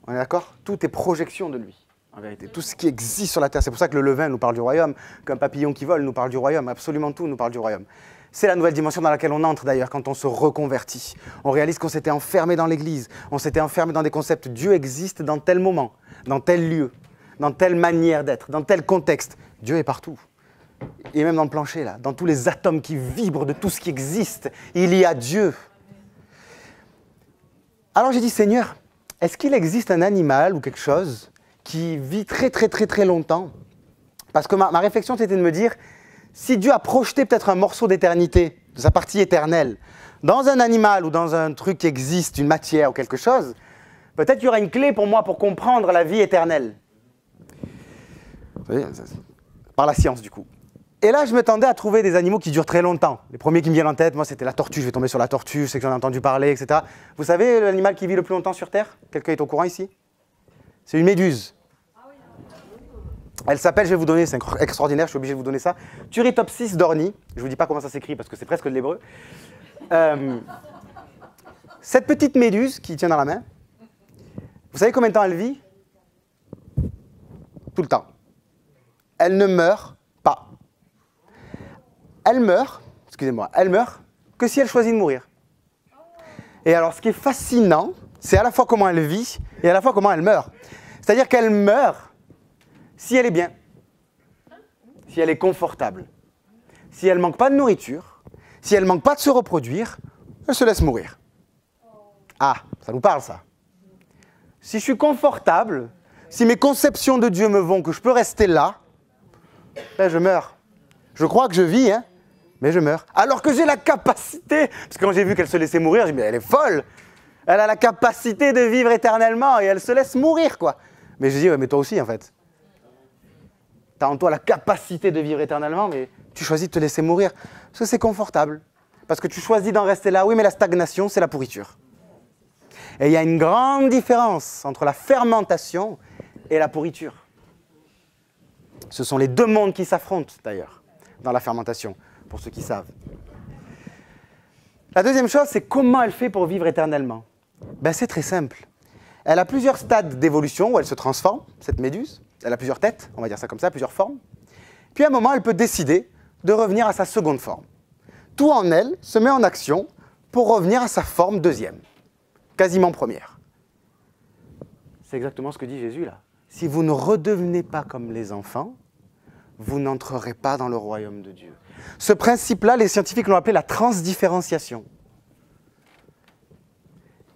On est d'accord? Tout est projection de lui, en vérité. Tout ce qui existe sur la terre, c'est pour ça que le levain nous parle du royaume, qu'un papillon qui vole nous parle du royaume, absolument tout nous parle du royaume. C'est la nouvelle dimension dans laquelle on entre d'ailleurs quand on se reconvertit. On réalise qu'on s'était enfermé dans l'église, on s'était enfermé dans des concepts. Dieu existe dans tel moment, dans tel lieu, dans telle manière d'être, dans tel contexte. Dieu est partout. Et même dans le plancher, là, dans tous les atomes qui vibrent de tout ce qui existe, il y a Dieu. Alors j'ai dit, Seigneur, est-ce qu'il existe un animal ou quelque chose qui vit très très très très longtemps? Parce que ma réflexion, c'était de me dire, si Dieu a projeté peut-être un morceau d'éternité, de sa partie éternelle, dans un animal ou dans un truc qui existe, une matière ou quelque chose, peut-être qu'il y aura une clé pour moi pour comprendre la vie éternelle. Vous voyez, par la science, du coup. Et là, je m'attendais à trouver des animaux qui durent très longtemps. Les premiers qui me viennent en tête, moi, c'était la tortue. Je vais tomber sur la tortue, je sais que j'en ai entendu parler, etc. Vous savez l'animal qui vit le plus longtemps sur Terre? Quelqu'un est au courant ici? C'est une méduse. Elle s'appelle, je vais vous donner, c'est extraordinaire, je suis obligé de vous donner ça, Turritopsis dorni. Je ne vous dis pas comment ça s'écrit parce que c'est presque de l'hébreu. Cette petite méduse qui tient dans la main, vous savez combien de temps elle vit? Tout le temps. Elle ne meurt pas. Elle meurt, excusez-moi, elle meurt que si elle choisit de mourir. Et alors, ce qui est fascinant, c'est à la fois comment elle vit et à la fois comment elle meurt. C'est-à-dire qu'elle meurt si elle est bien, si elle est confortable, si elle ne manque pas de nourriture, si elle ne manque pas de se reproduire, elle se laisse mourir. Ah, ça nous parle ça. Si je suis confortable, si mes conceptions de Dieu me vont que je peux rester là, ben je meurs. Je crois que je vis, hein, mais je meurs. Alors que j'ai la capacité, parce que quand j'ai vu qu'elle se laissait mourir, j'ai dit mais elle est folle. Elle a la capacité de vivre éternellement et elle se laisse mourir, quoi. Mais j'ai dit, ouais, mais toi aussi, en fait. Tu as en toi la capacité de vivre éternellement, mais tu choisis de te laisser mourir. Parce que c'est confortable. Parce que tu choisis d'en rester là. Oui, mais la stagnation, c'est la pourriture. Et il y a une grande différence entre la fermentation et la pourriture. Ce sont les deux mondes qui s'affrontent, d'ailleurs, dans la fermentation, pour ceux qui savent. La deuxième chose, c'est comment elle fait pour vivre éternellement. Ben, c'est très simple. Elle a plusieurs stades d'évolution où elle se transforme, cette méduse. Elle a plusieurs têtes, on va dire ça comme ça, plusieurs formes. Puis à un moment, elle peut décider de revenir à sa seconde forme. Tout en elle se met en action pour revenir à sa forme deuxième, quasiment première. C'est exactement ce que dit Jésus là. Si vous ne redevenez pas comme les enfants, vous n'entrerez pas dans le royaume de Dieu. Ce principe-là, les scientifiques l'ont appelé la transdifférenciation.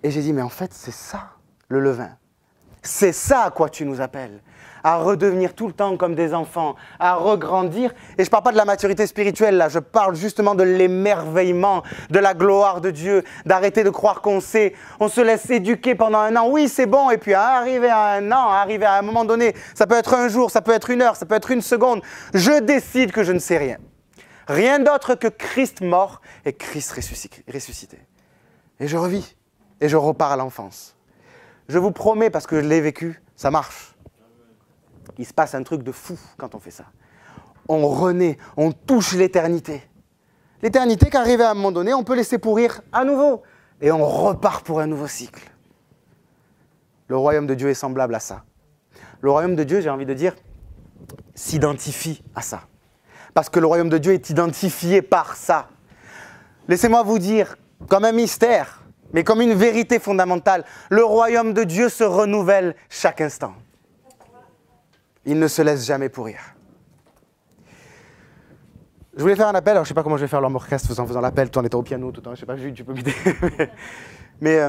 Et j'ai dit, mais en fait, c'est ça, le levain. C'est ça à quoi tu nous appelles. À redevenir tout le temps comme des enfants, à regrandir. Et je ne parle pas de la maturité spirituelle, là. Je parle justement de l'émerveillement, de la gloire de Dieu, d'arrêter de croire qu'on sait. On se laisse éduquer pendant un an. Oui, c'est bon. Et puis, arriver à un an, arriver à un moment donné, ça peut être un jour, ça peut être une heure, ça peut être une seconde. Je décide que je ne sais rien. Rien d'autre que Christ mort et Christ ressuscité. Et je revis. Et je repars à l'enfance. Je vous promets, parce que je l'ai vécu, ça marche. Il se passe un truc de fou quand on fait ça. On renaît, on touche l'éternité. L'éternité qu'arrivé à un moment donné, on peut laisser pourrir à nouveau. Et on repart pour un nouveau cycle. Le royaume de Dieu est semblable à ça. Le royaume de Dieu, j'ai envie de dire, s'identifie à ça. Parce que le royaume de Dieu est identifié par ça. Laissez-moi vous dire, comme un mystère, mais comme une vérité fondamentale, le royaume de Dieu se renouvelle chaque instant. Il ne se laisse jamais pourrir. Je voulais faire un appel, alors je ne sais pas comment je vais faire l'homme orchestre en faisant l'appel, tout en étant au piano, tout en, je ne sais pas, Jules, tu peux m'aider. Mais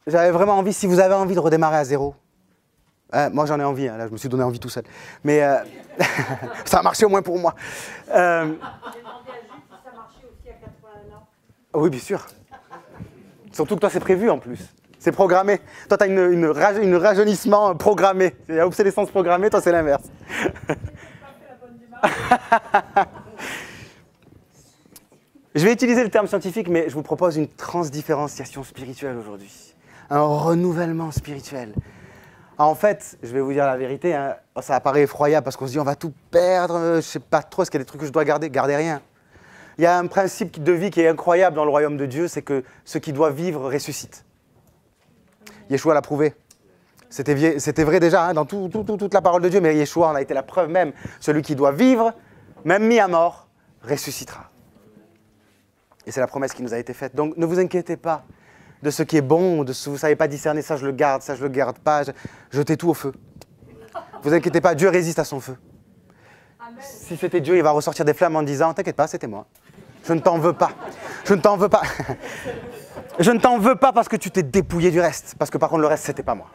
j'avais vraiment envie, si vous avez envie de redémarrer à zéro, moi j'en ai envie, là je me suis donné envie tout seul, mais ça a marché au moins pour moi. J'ai demandé à Jules si ça marchait aussi à 81 ans. Oui, bien sûr. Surtout que toi, c'est prévu en plus. C'est programmé. Toi, tu as une rajeunissement programmé. Il y a obsolescence programmée, toi, c'est l'inverse. Je vais utiliser le terme scientifique, mais je vous propose une transdifférenciation spirituelle aujourd'hui. Un renouvellement spirituel. En fait, je vais vous dire la vérité, hein, ça apparaît effroyable parce qu'on se dit on va tout perdre, je ne sais pas trop, est-ce qu'il y a des trucs que je dois garder? Gardez rien. Il y a un principe de vie qui est incroyable dans le royaume de Dieu, c'est que ce qui doit vivre ressuscite. Yeshua l'a prouvé. C'était vrai déjà hein, dans toute la parole de Dieu, mais Yeshua en a été la preuve même. Celui qui doit vivre, même mis à mort, ressuscitera. Et c'est la promesse qui nous a été faite. Donc ne vous inquiétez pas de ce qui est bon, de ce que vous ne savez pas discerner, ça je le garde, ça je le garde pas. Jetez tout au feu. Ne vous inquiétez pas, Dieu résiste à son feu. Amen. Si c'était Dieu, il va ressortir des flammes en disant « T'inquiète pas, c'était moi. Je ne t'en veux pas. Je ne t'en veux pas. Je ne t'en veux pas parce que tu t'es dépouillé du reste. Parce que par contre, le reste, c'était pas moi.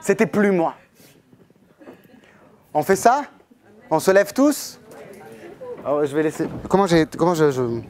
C'était plus moi. » On fait ça? On se lève tous? Oh, je vais laisser... Comment je...